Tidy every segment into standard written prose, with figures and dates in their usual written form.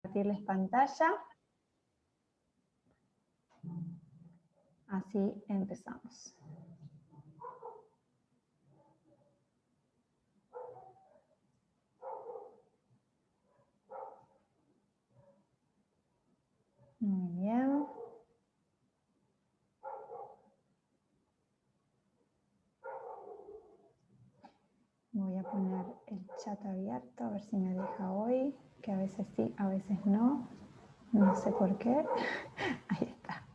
Compartirles pantalla. Así empezamos. Muy bien. Voy a poner el chat abierto, a ver si me deja hoy, que a veces sí, a veces no. No sé por qué. Ahí está.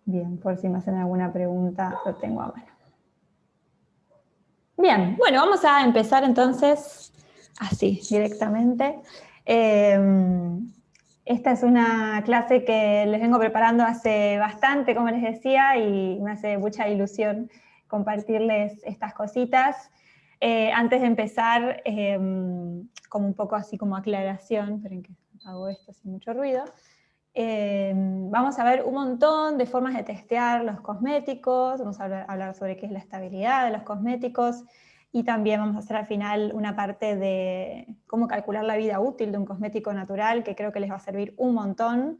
Bien, por si me hacen alguna pregunta, lo tengo a mano. Bien, bueno, vamos a empezar entonces así, directamente. Esta es una clase que les vengo preparando hace bastante, como les decía, y me hace mucha ilusión compartirles estas cositas. Antes de empezar, como un poco así como aclaración, esperen que hago esto sin mucho ruido. Vamos a ver un montón de formas de testear los cosméticos, vamos a hablar sobre qué es la estabilidad de los cosméticos, y también vamos a hacer al final una parte de cómo calcular la vida útil de un cosmético natural, que creo que les va a servir un montón.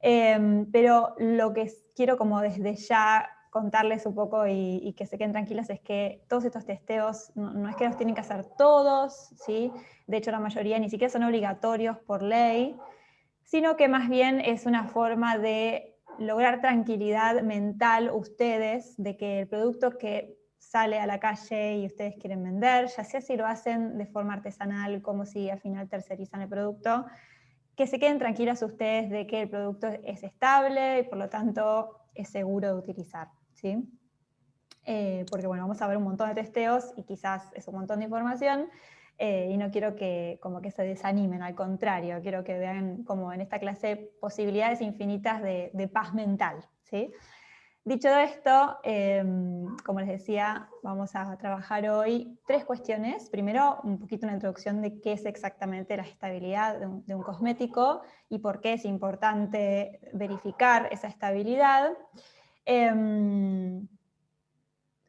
Pero lo que quiero como desde ya contarles un poco y que se queden tranquilos es que todos estos testeos no es que los tienen que hacer todos, ¿sí? De hecho la mayoría ni siquiera son obligatorios por ley, sino que más bien es una forma de lograr tranquilidad mental ustedes de que el producto que sale a la calle y ustedes quieren vender, ya sea si lo hacen de forma artesanal, como si al final tercerizan el producto, que se queden tranquilos ustedes de que el producto es estable y por lo tanto es seguro de utilizar, ¿sí? Porque bueno, vamos a ver un montón de testeos y quizás es un montón de información, y no quiero que como que se desanimen, al contrario, quiero que vean como en esta clase posibilidades infinitas de paz mental, ¿sí? Dicho esto, como les decía, vamos a trabajar hoy 3 cuestiones. Primero, un poquito una introducción de qué es exactamente la estabilidad de un cosmético y por qué es importante verificar esa estabilidad. Estoy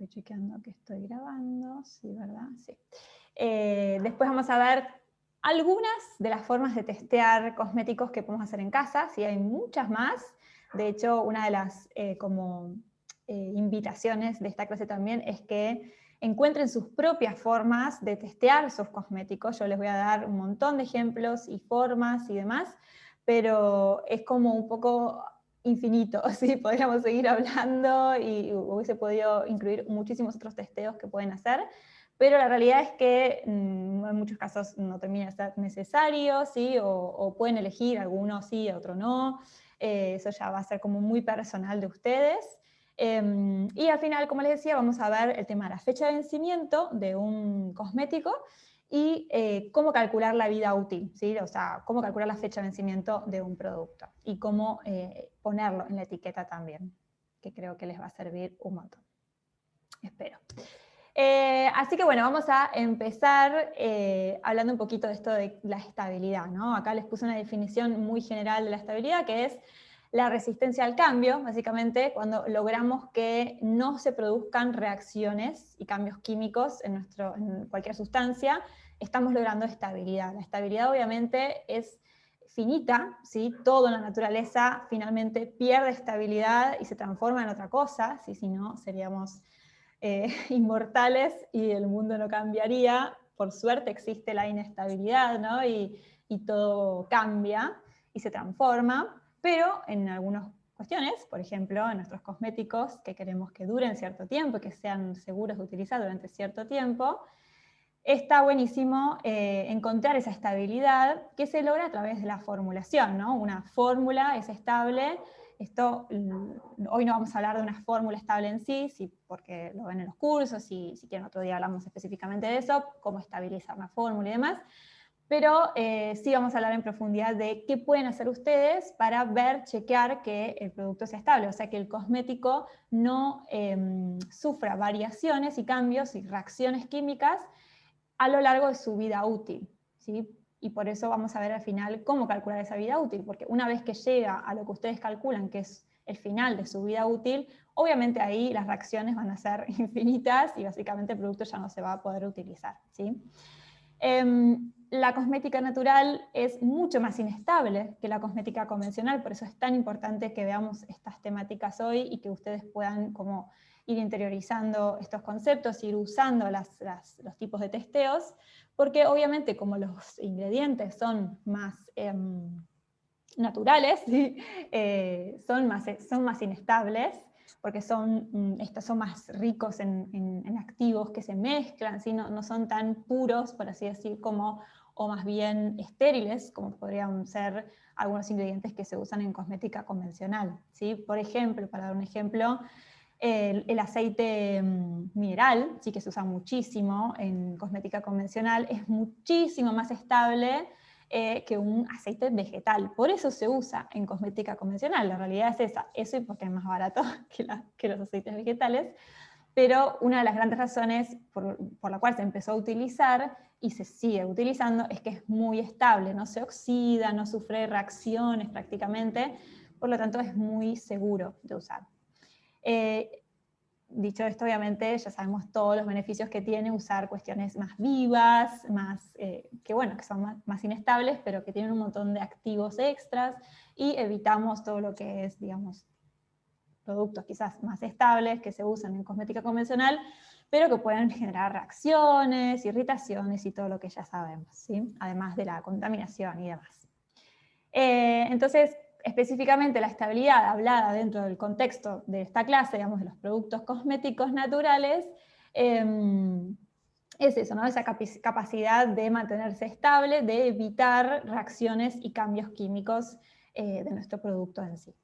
chequeando que estoy grabando, sí, ¿verdad? Sí. Después vamos a ver algunas de las formas de testear cosméticos que podemos hacer en casa, sí, hay muchas más. De hecho, una de las invitaciones de esta clase también es que encuentren sus propias formas de testear sus cosméticos. Yo les voy a dar un montón de ejemplos y formas y demás, pero es como un poco infinito, ¿sí? Podríamos seguir hablando y hubiese podido incluir muchísimos otros testeos que pueden hacer, pero la realidad es que en muchos casos no termina de ser necesario, ¿sí? O pueden elegir, algunos sí, otro no. Eso ya va a ser como muy personal de ustedes. Y al final, como les decía, vamos a ver el tema de la fecha de vencimiento de un cosmético y cómo calcular la vida útil, ¿sí? O sea, cómo calcular la fecha de vencimiento de un producto y cómo ponerlo en la etiqueta también, que creo que les va a servir un montón. Espero. Así que bueno, vamos a empezar hablando un poquito de esto de la estabilidad, ¿no? Acá les puse una definición muy general de la estabilidad, que es la resistencia al cambio, básicamente cuando logramos que no se produzcan reacciones y cambios químicos en cualquier sustancia, estamos logrando estabilidad. La estabilidad obviamente es finita, ¿sí? Todo en la naturaleza finalmente pierde estabilidad y se transforma en otra cosa, ¿sí? Si no seríamos inmortales y el mundo no cambiaría. Por suerte existe la inestabilidad, ¿no? Y todo cambia y se transforma, pero en algunas cuestiones, por ejemplo, en nuestros cosméticos, que queremos que duren cierto tiempo y que sean seguros de utilizar durante cierto tiempo, está buenísimo encontrar esa estabilidad que se logra a través de la formulación, ¿no? Una fórmula es estable. Esto, hoy no vamos a hablar de una fórmula estable en sí, porque lo ven en los cursos, y si quieren otro día hablamos específicamente de eso, cómo estabilizar una fórmula y demás, pero sí vamos a hablar en profundidad de qué pueden hacer ustedes para ver, chequear que el producto sea estable, o sea, que el cosmético no sufra variaciones y cambios y reacciones químicas a lo largo de su vida útil, ¿sí? Y por eso vamos a ver al final cómo calcular esa vida útil, porque una vez que llega a lo que ustedes calculan que es el final de su vida útil, obviamente ahí las reacciones van a ser infinitas y básicamente el producto ya no se va a poder utilizar, ¿sí? La cosmética natural es mucho más inestable que la cosmética convencional, por eso es tan importante que veamos estas temáticas hoy y que ustedes puedan como ir interiorizando estos conceptos, ir usando los tipos de testeos, porque obviamente como los ingredientes son más naturales, ¿sí? Son más inestables, porque estos son más ricos en activos que se mezclan, ¿sí? No son tan puros, por así decir, o más bien estériles, como podrían ser algunos ingredientes que se usan en cosmética convencional, ¿sí? Por ejemplo, para dar un ejemplo, el aceite mineral, sí, que se usa muchísimo en cosmética convencional, es muchísimo más estable que un aceite vegetal. Por eso se usa en cosmética convencional. La realidad es esa. Eso y porque es más barato que los aceites vegetales. Pero una de las grandes razones por la cual se empezó a utilizar y se sigue utilizando es que es muy estable, no se oxida, no sufre reacciones prácticamente, por lo tanto es muy seguro de usar. Dicho esto, obviamente ya sabemos todos los beneficios que tiene usar cuestiones más vivas, que son más inestables, pero que tienen un montón de activos extras, y evitamos todo lo que es, digamos, productos quizás más estables que se usan en cosmética convencional, pero que pueden generar reacciones, irritaciones y todo lo que ya sabemos, ¿sí? Además de la contaminación y demás. Entonces, específicamente la estabilidad hablada dentro del contexto de esta clase, digamos, de los productos cosméticos naturales, es eso, ¿no? Esa capacidad de mantenerse estable, de evitar reacciones y cambios químicos de nuestro producto en sí.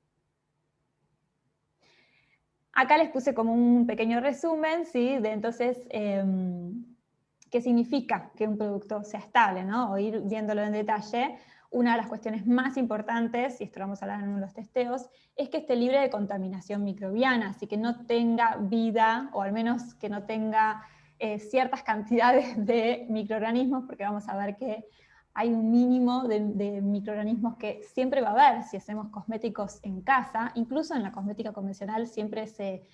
Acá les puse como un pequeño resumen, ¿sí? De entonces, ¿qué significa que un producto sea estable, ¿no? O ir viéndolo en detalle. Una de las cuestiones más importantes, y esto lo vamos a hablar en los testeos, es que esté libre de contaminación microbiana, así que no tenga vida, o al menos que no tenga ciertas cantidades de microorganismos, porque vamos a ver que hay un mínimo de microorganismos que siempre va a haber si hacemos cosméticos en casa. Incluso en la cosmética convencional siempre se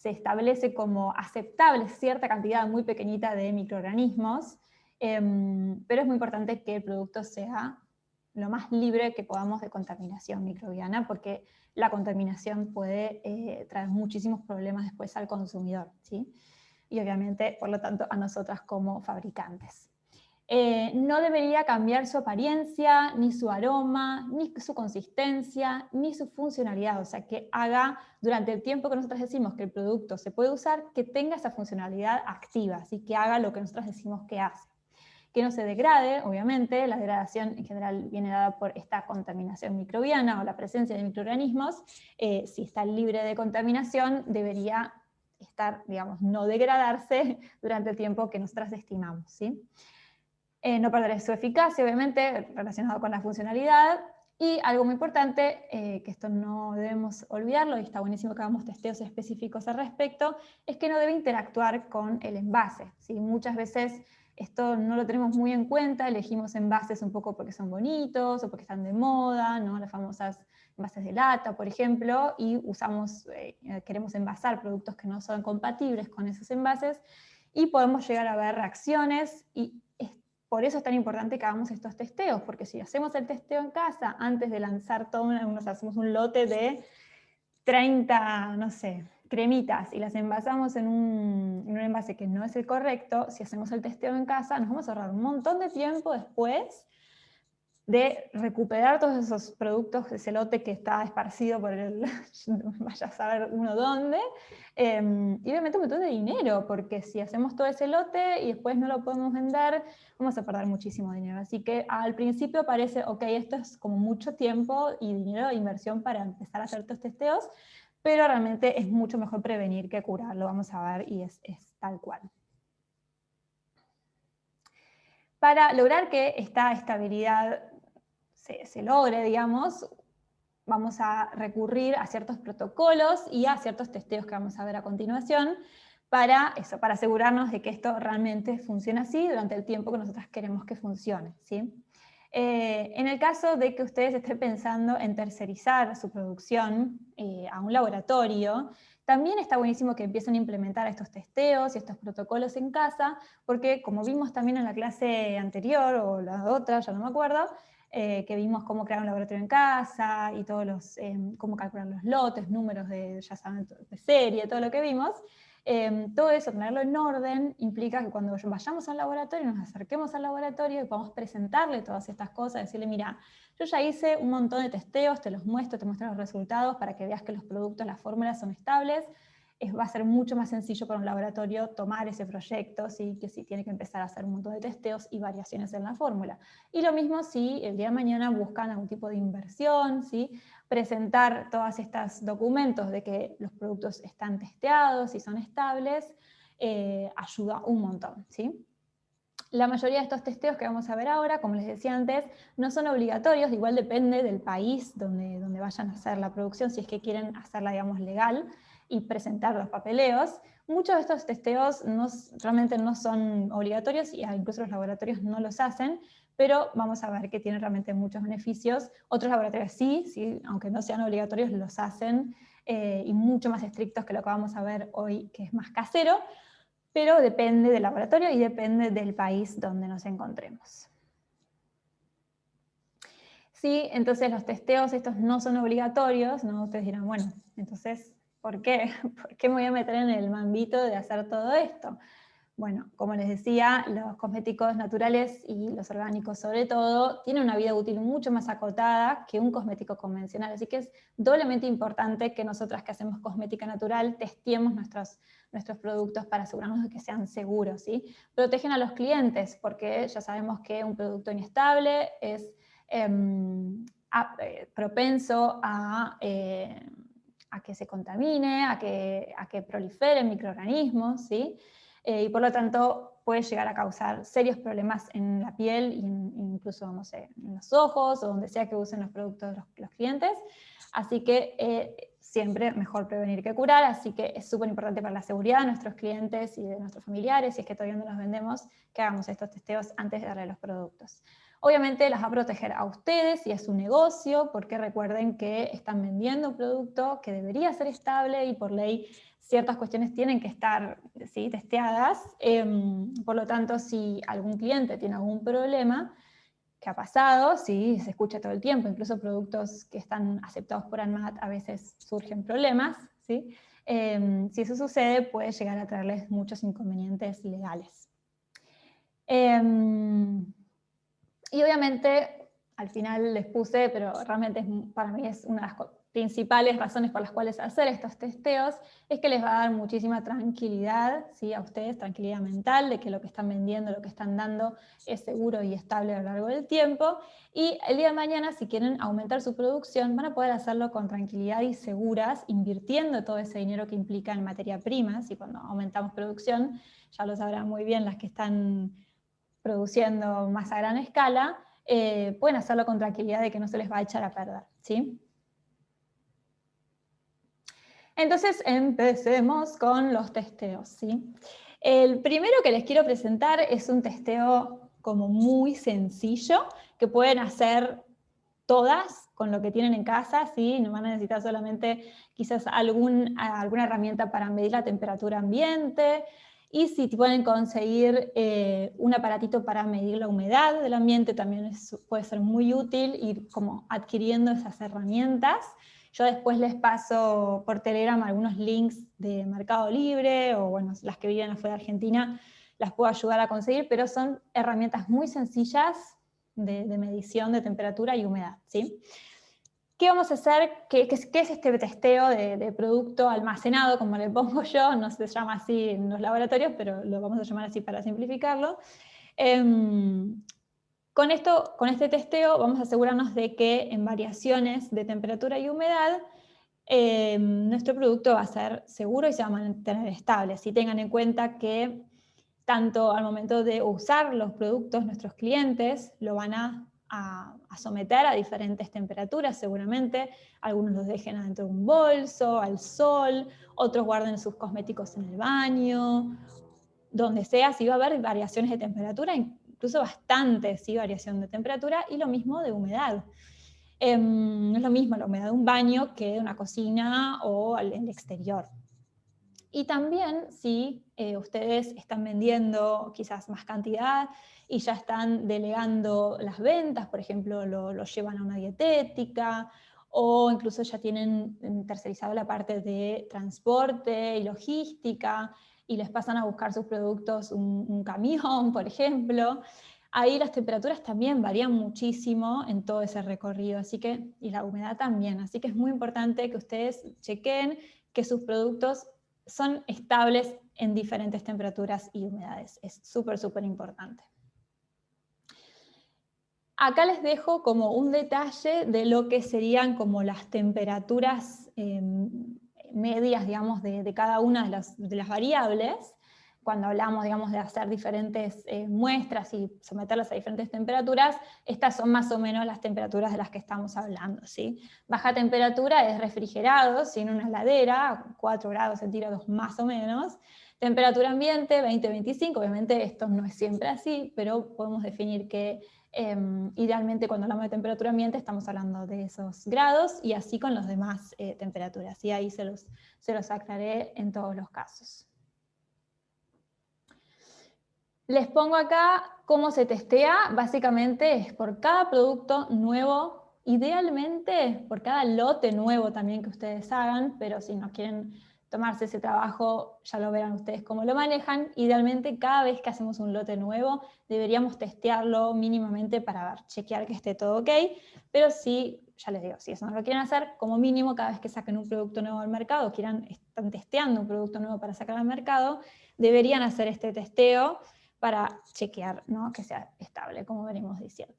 establece como aceptable cierta cantidad muy pequeñita de microorganismos, pero es muy importante que el producto sea lo más libre que podamos de contaminación microbiana, porque la contaminación puede traer muchísimos problemas después al consumidor, ¿sí? Y obviamente, por lo tanto, a nosotras como fabricantes. No debería cambiar su apariencia, ni su aroma, ni su consistencia, ni su funcionalidad. O sea, que haga, durante el tiempo que nosotros decimos que el producto se puede usar, que tenga esa funcionalidad activa, así que haga lo que nosotros decimos que hace. Que no se degrade, obviamente, la degradación en general viene dada por esta contaminación microbiana o la presencia de microorganismos. Si está libre de contaminación, debería estar, digamos, no degradarse durante el tiempo que nosotras estimamos, ¿sí? No perder su eficacia, obviamente, relacionado con la funcionalidad. Y algo muy importante, que esto no debemos olvidarlo, y está buenísimo que hagamos testeos específicos al respecto, es que no debe interactuar con el envase, ¿sí? Muchas veces esto no lo tenemos muy en cuenta, elegimos envases un poco porque son bonitos o porque están de moda, ¿no? Las famosas envases de lata, por ejemplo, y queremos envasar productos que no son compatibles con esos envases, y podemos llegar a ver reacciones, y por eso es tan importante que hagamos estos testeos, porque si hacemos el testeo en casa, antes de lanzar hacemos un lote de 30, no sé, cremitas, y las envasamos en un envase que no es el correcto, si hacemos el testeo en casa, nos vamos a ahorrar un montón de tiempo después de recuperar todos esos productos, ese lote que está esparcido por vaya a saber uno dónde, y obviamente un montón de dinero, porque si hacemos todo ese lote y después no lo podemos vender, vamos a perder muchísimo dinero. Así que al principio parece, ok, esto es como mucho tiempo y dinero de inversión para empezar a hacer estos testeos, pero realmente es mucho mejor prevenir que curar, lo vamos a ver, y es tal cual. Para lograr que esta estabilidad se logre, digamos, vamos a recurrir a ciertos protocolos y a ciertos testeos que vamos a ver a continuación para asegurarnos de que esto realmente funcione así durante el tiempo que nosotros queremos que funcione, ¿sí? En el caso de que ustedes estén pensando en tercerizar su producción a un laboratorio, También está buenísimo que empiecen a implementar estos testeos y estos protocolos en casa, porque como vimos también en la clase anterior, o la otra, ya no me acuerdo, que vimos cómo crear un laboratorio en casa, y todos los, cómo calcular los lotes, números de, ya saben, de serie, todo lo que vimos, todo eso, tenerlo en orden, implica que cuando vayamos al laboratorio, nos acerquemos al laboratorio y podamos presentarle todas estas cosas, decirle, mira, yo ya hice un montón de testeos, te los muestro, te muestro los resultados para que veas que los productos, las fórmulas son estables. Va a ser mucho más sencillo para un laboratorio tomar ese proyecto, ¿sí? Que si tiene que empezar a hacer un montón de testeos y variaciones en la fórmula. Y lo mismo si el día de mañana buscan algún tipo de inversión, ¿sí? Presentar todos estos documentos de que los productos están testeados y son estables, ayuda un montón, ¿sí? La mayoría de estos testeos que vamos a ver ahora, como les decía antes, no son obligatorios, igual depende del país donde vayan a hacer la producción, si es que quieren hacerla, digamos, legal y presentar los papeleos. Muchos de estos testeos realmente no son obligatorios, y incluso los laboratorios no los hacen, pero vamos a ver que tienen realmente muchos beneficios. Otros laboratorios sí, aunque no sean obligatorios, los hacen, y mucho más estrictos que lo que vamos a ver hoy, que es más casero, pero depende del laboratorio y depende del país donde nos encontremos. Sí, entonces los testeos estos no son obligatorios, ¿no? Ustedes dirán, bueno, entonces, ¿por qué? ¿Por qué me voy a meter en el mambito de hacer todo esto? Bueno, como les decía, los cosméticos naturales y los orgánicos sobre todo tienen una vida útil mucho más acotada que un cosmético convencional, así que es doblemente importante que nosotras que hacemos cosmética natural testeemos nuestros productos para asegurarnos de que sean seguros, ¿sí? Protegen a los clientes, porque ya sabemos que un producto inestable es propenso a que se contamine, a que proliferen microorganismos, ¿sí? Y por lo tanto puede llegar a causar serios problemas en la piel, incluso, no sé, en los ojos, o donde sea que usen los productos los clientes. Así que siempre mejor prevenir que curar, así que es súper importante para la seguridad de nuestros clientes y de nuestros familiares, si es que todavía no los vendemos, que hagamos estos testeos antes de darle los productos. Obviamente las va a proteger a ustedes y a su negocio, porque recuerden que están vendiendo un producto que debería ser estable y por ley ciertas cuestiones tienen que estar, ¿sí?, testeadas. Por lo tanto, si algún cliente tiene algún problema, que ha pasado, sí, se escucha todo el tiempo, incluso productos que están aceptados por ANMAT a veces surgen problemas, ¿sí? Si eso sucede, puede llegar a traerles muchos inconvenientes legales. Y obviamente, al final les puse, pero realmente para mí es una de las principales razones por las cuales hacer estos testeos, es que les va a dar muchísima tranquilidad, ¿sí?, a ustedes, tranquilidad mental, de que lo que están vendiendo, lo que están dando es seguro y estable a lo largo del tiempo, y el día de mañana, si quieren aumentar su producción, van a poder hacerlo con tranquilidad y seguras, invirtiendo todo ese dinero que implica en materia prima, y cuando aumentamos producción, ya lo sabrán muy bien las que están produciendo más a gran escala, pueden hacerlo con tranquilidad de que no se les va a echar a perder, ¿sí? Entonces empecemos con los testeos, ¿sí? El primero que les quiero presentar es un testeo como muy sencillo, que pueden hacer todas con lo que tienen en casa, ¿sí? No van a necesitar solamente quizás alguna herramienta para medir la temperatura ambiente, y si pueden conseguir un aparatito para medir la humedad del ambiente, también puede ser muy útil ir como adquiriendo esas herramientas. Yo después les paso por Telegram algunos links de Mercado Libre, o bueno, las que viven afuera de Argentina las puedo ayudar a conseguir, pero son herramientas muy sencillas de medición de temperatura y humedad, ¿sí? ¿Qué vamos a hacer? ¿Qué es este testeo de producto almacenado, como le pongo yo? No se llama así en los laboratorios, pero lo vamos a llamar así para simplificarlo. Con este testeo vamos a asegurarnos de que en variaciones de temperatura y humedad, nuestro producto va a ser seguro y se va a mantener estable. Si tengan en cuenta que tanto al momento de usar los productos, nuestros clientes lo van a someter a diferentes temperaturas seguramente. Algunos los dejen adentro de un bolso, al sol, otros guarden sus cosméticos en el baño, donde sea. Sí va a haber variaciones de temperatura, incluso bastantes, ¿sí?, variación de temperatura, y lo mismo de humedad. No es lo mismo la humedad de un baño que de una cocina o en el exterior. Y también si ustedes están vendiendo quizás más cantidad y ya están delegando las ventas, por ejemplo, lo llevan a una dietética, o incluso ya tienen tercerizado la parte de transporte y logística, y les pasan a buscar sus productos un camión, por ejemplo. Ahí las temperaturas también varían muchísimo en todo ese recorrido, así que, y la humedad también, así que es muy importante que ustedes chequen que sus productos son estables en diferentes temperaturas y humedades. Es súper, súper importante. Acá les dejo como un detalle de lo que serían como las temperaturas medias, digamos, de cada una de las variables. Cuando hablamos, digamos, de hacer diferentes muestras y someterlas a diferentes temperaturas, estas son más o menos las temperaturas de las que estamos hablando, ¿sí? Baja temperatura es refrigerado, sin una heladera, 4 grados centígrados más o menos. Temperatura ambiente, 20-25, obviamente esto no es siempre así, pero podemos definir que idealmente cuando hablamos de temperatura ambiente estamos hablando de esos grados, y así con las demás temperaturas, y ahí se los aclaré en todos los casos. Les pongo acá cómo se testea. Básicamente es por cada producto nuevo, idealmente por cada lote nuevo también que ustedes hagan, pero si no quieren tomarse ese trabajo, ya lo verán ustedes cómo lo manejan. Idealmente cada vez que hacemos un lote nuevo deberíamos testearlo mínimamente para chequear que esté todo ok, pero si, ya les digo, si eso no lo quieren hacer, como mínimo cada vez que saquen un producto nuevo al mercado, están testeando un producto nuevo para sacar al mercado, deberían hacer este testeo para chequear, ¿no?, que sea estable, como venimos diciendo.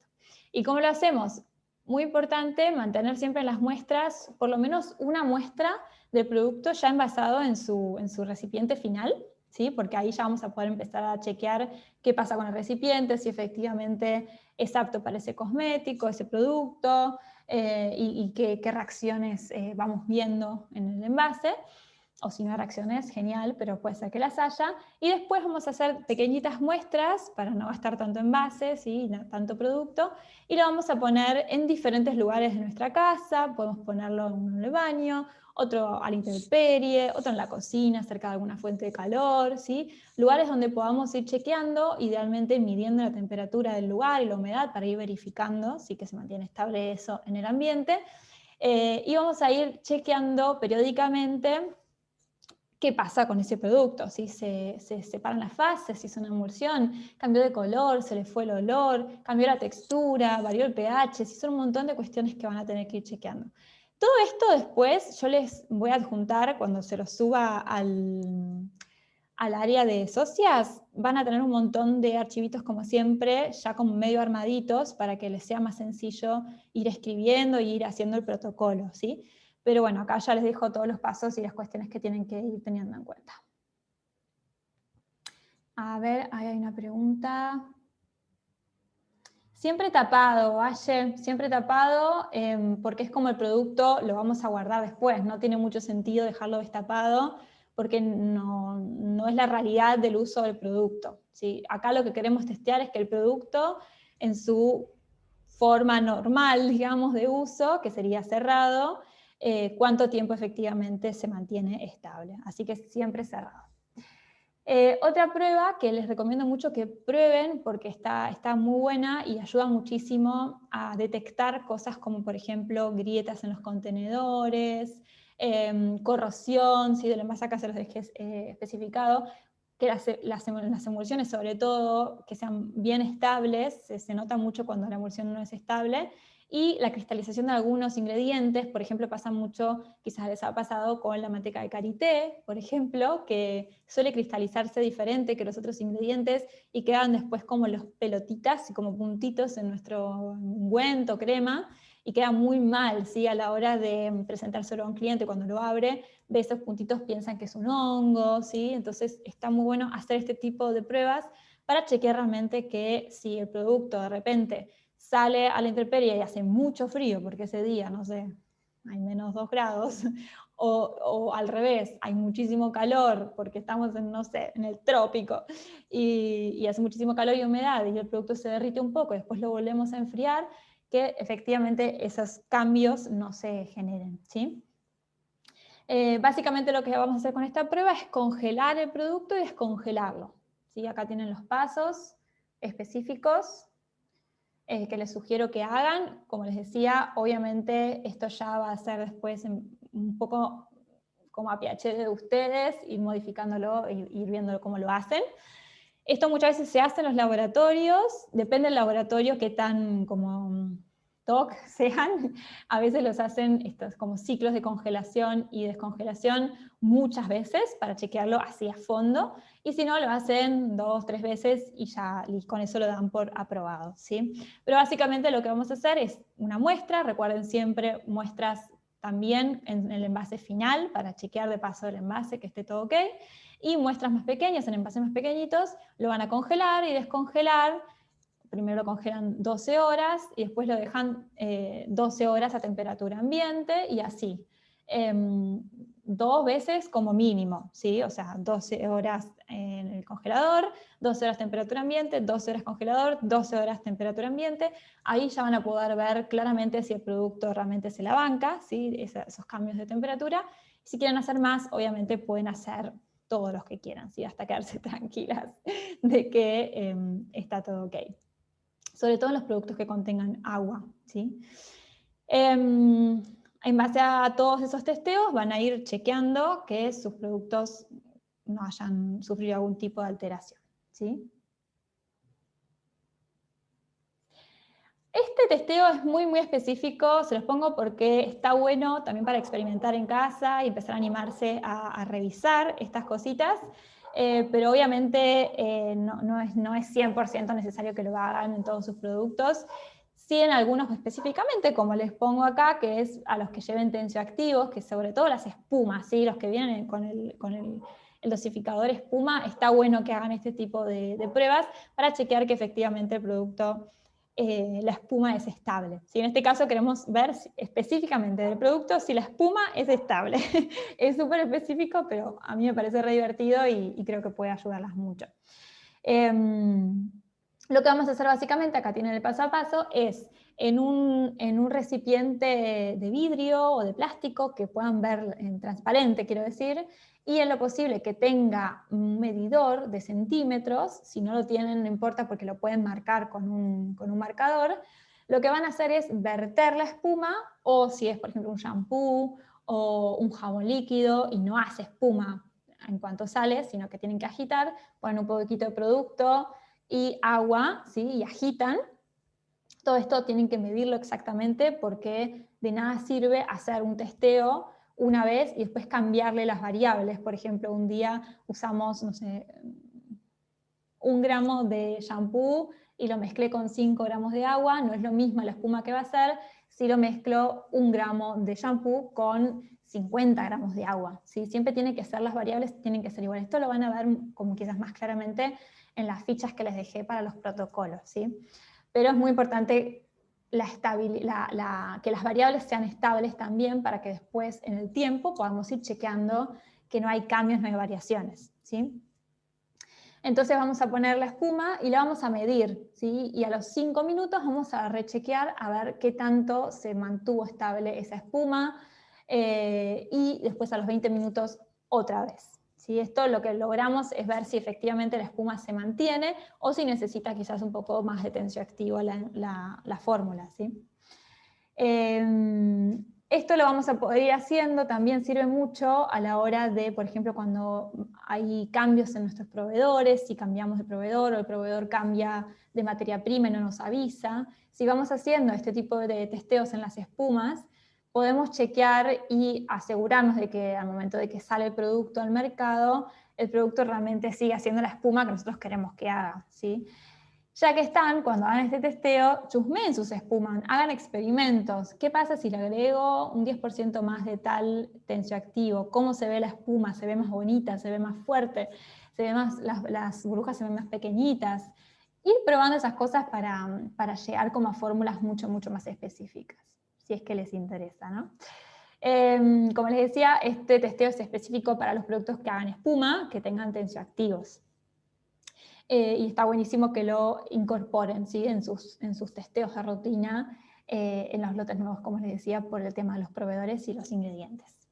¿Y cómo lo hacemos? Muy importante mantener siempre en las muestras por lo menos una muestra del producto ya envasado en su recipiente final, ¿sí? Porque ahí ya vamos a poder empezar a chequear qué pasa con el recipiente, si efectivamente es apto para ese cosmético, ese producto, y qué reacciones vamos viendo en el envase. O si no hay reacciones, genial, pero puede ser que las haya. Y después vamos a hacer pequeñitas muestras para no gastar tanto envases y no tanto producto, y lo vamos a poner en diferentes lugares de nuestra casa. Podemos ponerlo en uno en el baño, otro a la intemperie, otro en la cocina, cerca de alguna fuente de calor, ¿sí? Lugares donde podamos ir chequeando, idealmente midiendo la temperatura del lugar y la humedad para ir verificando, ¿sí?, que se mantiene estable eso en el ambiente. Y vamos a ir chequeando periódicamente qué pasa con ese producto, si se separan las fases, si es una emulsión, cambió de color, se le fue el olor, cambió la textura, varió el pH, si son un montón de cuestiones que van a tener que ir chequeando. Todo esto después yo les voy a adjuntar cuando se los suba al área de socias. Van a tener un montón de archivitos como siempre, ya como medio armaditos, para que les sea más sencillo ir escribiendo e ir haciendo el protocolo, ¿sí? Pero bueno, acá ya les dejo todos los pasos y las cuestiones que tienen que ir teniendo en cuenta. A ver, ahí hay una pregunta. Siempre tapado, Valle, siempre tapado, porque es como el producto lo vamos a guardar después. No tiene mucho sentido dejarlo destapado porque no es la realidad del uso del producto, ¿sí? Acá lo que queremos testear es que el producto en su forma normal, digamos, de uso, que sería cerrado, cuánto tiempo efectivamente se mantiene estable. Así que siempre cerrado. Otra prueba que les recomiendo mucho que prueben, porque está muy buena y ayuda muchísimo a detectar cosas como, por ejemplo, grietas en los contenedores, corrosión, si del envase acá se los dejé especificado, que las emulsiones, sobre todo, que sean bien estables. Se nota mucho cuando la emulsión no es estable. Y la cristalización de algunos ingredientes, por ejemplo, pasa mucho, quizás les ha pasado con la manteca de karité, por ejemplo, que suele cristalizarse diferente que los otros ingredientes y quedan después como los pelotitas y como puntitos en nuestro ungüento, crema, y queda muy mal, ¿sí? A la hora de presentárselo a un cliente, cuando lo abre, ve esos puntitos, piensan que es un hongo, ¿sí? Entonces está muy bueno hacer este tipo de pruebas para chequear realmente que si el producto de repente sale a la intemperie y hace mucho frío, porque ese día, no sé, hay menos 2 grados, o al revés, hay muchísimo calor, porque estamos en, no sé, en el trópico, y hace muchísimo calor y humedad, y el producto se derrite un poco, y después lo volvemos a enfriar, que efectivamente esos cambios no se generen, ¿sí? Básicamente lo que vamos a hacer con esta prueba es congelar el producto y descongelarlo, ¿sí? Acá tienen los pasos específicos que les sugiero que hagan. Como les decía, obviamente esto ya va a ser después un poco como a PhD de ustedes, ir modificándolo, ir viéndolo cómo lo hacen. Esto muchas veces se hace en los laboratorios, depende del laboratorio qué tan como TOC sean. A veces los hacen estos como ciclos de congelación y descongelación muchas veces para chequearlo así a fondo, y si no lo hacen 2 o 3 veces y ya y con eso lo dan por aprobado, ¿sí? Pero básicamente lo que vamos a hacer es una muestra, recuerden siempre muestras también en el envase final para chequear de paso el envase que esté todo ok, y muestras más pequeñas en envases más pequeñitos lo van a congelar y descongelar. Primero lo congelan 12 horas y después lo dejan 12 horas a temperatura ambiente y así. 2 veces como mínimo, ¿sí? O sea, 12 horas en el congelador, 12 horas temperatura ambiente, 12 horas congelador, 12 horas temperatura ambiente. Ahí ya van a poder ver claramente si el producto realmente se la banca, ¿sí? Esos cambios de temperatura. Si quieren hacer más, obviamente pueden hacer todos los que quieran, ¿sí? Hasta quedarse tranquilas de que está todo ok. Sobre todo en los productos que contengan agua, ¿sí? En base a todos esos testeos van a ir chequeando que sus productos no hayan sufrido algún tipo de alteración, ¿sí? Este testeo es muy específico, se los pongo porque está bueno también para experimentar en casa y empezar a animarse a revisar estas cositas, pero obviamente no es 100% necesario que lo hagan en todos sus productos. Sí, en algunos específicamente, como les pongo acá, que es a los que lleven tensioactivos, que sobre todo las espumas, ¿sí? Los que vienen con el dosificador espuma, está bueno que hagan este tipo de pruebas para chequear que efectivamente el producto, la espuma es estable. ¿Sí? En este caso queremos ver específicamente del producto si la espuma es estable. Es súper específico, pero a mí me parece re divertido y creo que puede ayudarlas mucho. Lo que vamos a hacer básicamente, acá tienen el paso a paso, es en un recipiente de vidrio o de plástico que puedan ver en transparente, quiero decir, y en lo posible que tenga un medidor de centímetros. Si no lo tienen, no importa porque lo pueden marcar con un marcador. Lo que van a hacer es verter la espuma, o si es por ejemplo un shampoo o un jabón líquido y no hace espuma en cuanto sale, sino que tienen que agitar, ponen un poquito de producto y agua, ¿sí? Y agitan. Todo esto tienen que medirlo exactamente porque de nada sirve hacer un testeo una vez y después cambiarle las variables. Por ejemplo, un día usamos, no sé, 1 gramo de shampoo y lo mezclé con 5 gramos de agua, no es lo mismo la espuma que va a hacer si lo mezclo 1 gramo de shampoo con 50 gramos de agua, ¿sí? Siempre tienen que ser, las variables tienen que ser iguales. Esto lo van a ver como quizás más claramente en las fichas que les dejé para los protocolos, ¿sí? Pero es muy importante que las variables sean estables también para que después en el tiempo podamos ir chequeando que no hay cambios, no hay variaciones, ¿sí? Entonces vamos a poner la espuma y la vamos a medir, ¿sí? Y a los 5 minutos vamos a rechequear a ver qué tanto se mantuvo estable esa espuma, y después a los 20 minutos otra vez. ¿Sí? Esto lo que logramos es ver si efectivamente la espuma se mantiene o si necesita quizás un poco más de tensioactivo la fórmula, ¿sí? Esto lo vamos a poder ir haciendo, también sirve mucho a la hora de, por ejemplo, cuando hay cambios en nuestros proveedores, si cambiamos de proveedor o el proveedor cambia de materia prima y no nos avisa. Si vamos haciendo este tipo de testeos en las espumas, podemos chequear y asegurarnos de que al momento de que sale el producto al mercado, el producto realmente sigue haciendo la espuma que nosotros queremos que haga, ¿sí? Ya que están, cuando hagan este testeo, chusmeen sus espumas, hagan experimentos. ¿Qué pasa si le agrego un 10% más de tal tensioactivo? ¿Cómo se ve la espuma? ¿Se ve más bonita? ¿Se ve más fuerte? ¿Se ve más, las burbujas se ven más pequeñitas? Ir probando esas cosas para llegar como a fórmulas mucho más específicas, si es que les interesa, ¿no? Como les decía, este testeo es específico para los productos que hagan espuma, que tengan tensioactivos. Y está buenísimo que lo incorporen, ¿sí? en sus testeos de rutina, en los lotes nuevos, como les decía, por el tema de los proveedores y los ingredientes.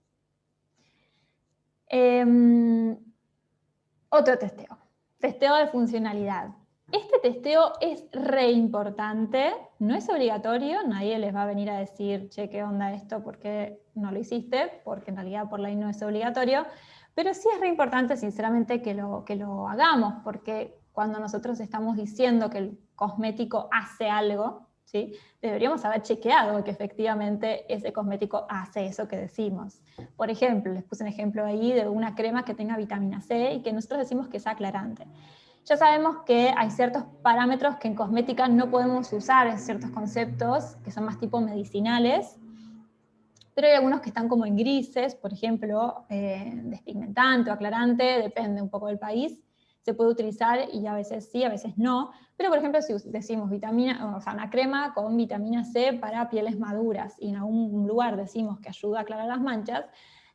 Otro testeo de funcionalidad. Este testeo es re importante, no es obligatorio, nadie les va a venir a decir, che, ¿qué onda esto? ¿Por qué no lo hiciste? Porque en realidad por ley no es obligatorio, pero sí es re importante, sinceramente, que lo hagamos, porque cuando nosotros estamos diciendo que el cosmético hace algo, ¿sí? Deberíamos haber chequeado que efectivamente ese cosmético hace eso que decimos. Por ejemplo, les puse un ejemplo ahí de una crema que tenga vitamina C y que nosotros decimos que es aclarante. Ya sabemos que hay ciertos parámetros que en cosmética no podemos usar, ciertos conceptos que son más tipo medicinales, pero hay algunos que están como en grises, por ejemplo, despigmentante o aclarante, depende un poco del país, se puede utilizar y a veces sí, a veces no, pero por ejemplo si decimos una crema con vitamina C para pieles maduras y en algún lugar decimos que ayuda a aclarar las manchas,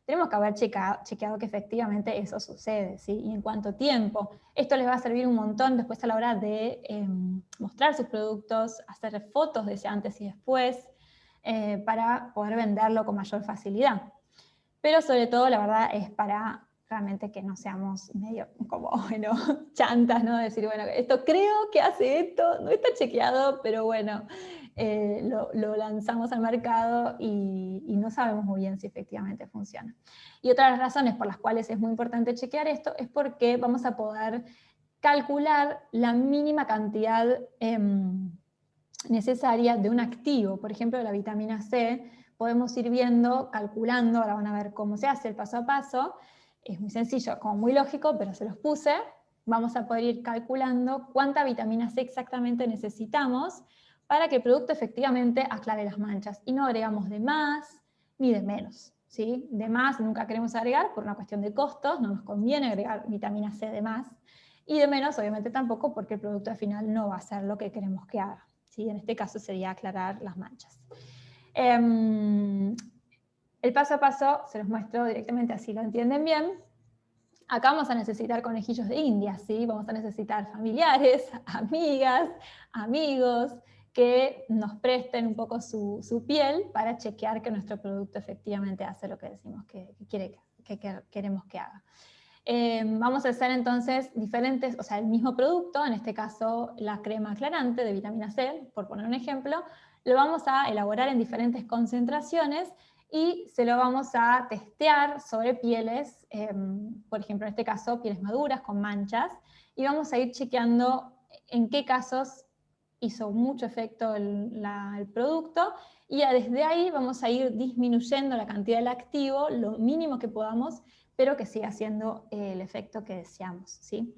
tenemos que haber chequeado que efectivamente eso sucede, ¿sí? Y en cuánto tiempo. Esto les va a servir un montón después a la hora de mostrar sus productos, hacer fotos de ese antes y después, para poder venderlo con mayor facilidad. Pero sobre todo, la verdad, es para realmente que no seamos medio como, bueno, chantas, ¿no? Decir, bueno, esto creo que hace esto, no está chequeado, pero bueno, lo lanzamos al mercado y no sabemos muy bien si efectivamente funciona. Y otra de las razones por las cuales es muy importante chequear esto es porque vamos a poder calcular la mínima cantidad necesaria de un activo. Por ejemplo, la vitamina C, podemos ir viendo, calculando, ahora van a ver cómo se hace el paso a paso, es muy sencillo, como muy lógico, pero se los puse, vamos a poder ir calculando cuánta vitamina C exactamente necesitamos para que el producto efectivamente aclare las manchas, y no agregamos de más ni de menos, ¿sí? De más nunca queremos agregar por una cuestión de costos, no nos conviene agregar vitamina C de más, y de menos obviamente tampoco porque el producto al final no va a hacer lo que queremos que haga. ¿Sí? En este caso sería aclarar las manchas. El paso a paso se los muestro directamente, así lo entienden bien. Acá vamos a necesitar conejillos de India, ¿sí? Vamos a necesitar familiares, amigas, amigos, que nos presten un poco su piel para chequear que nuestro producto efectivamente hace lo que decimos que queremos que haga. Vamos a hacer entonces diferentes, o sea, el mismo producto, en este caso la crema aclarante de vitamina C, por poner un ejemplo, lo vamos a elaborar en diferentes concentraciones y se lo vamos a testear sobre pieles, por ejemplo, en este caso, pieles maduras con manchas, y vamos a ir chequeando en qué casos hizo mucho efecto el producto, y desde ahí vamos a ir disminuyendo la cantidad del activo, lo mínimo que podamos, pero que siga haciendo el efecto que deseamos, ¿sí?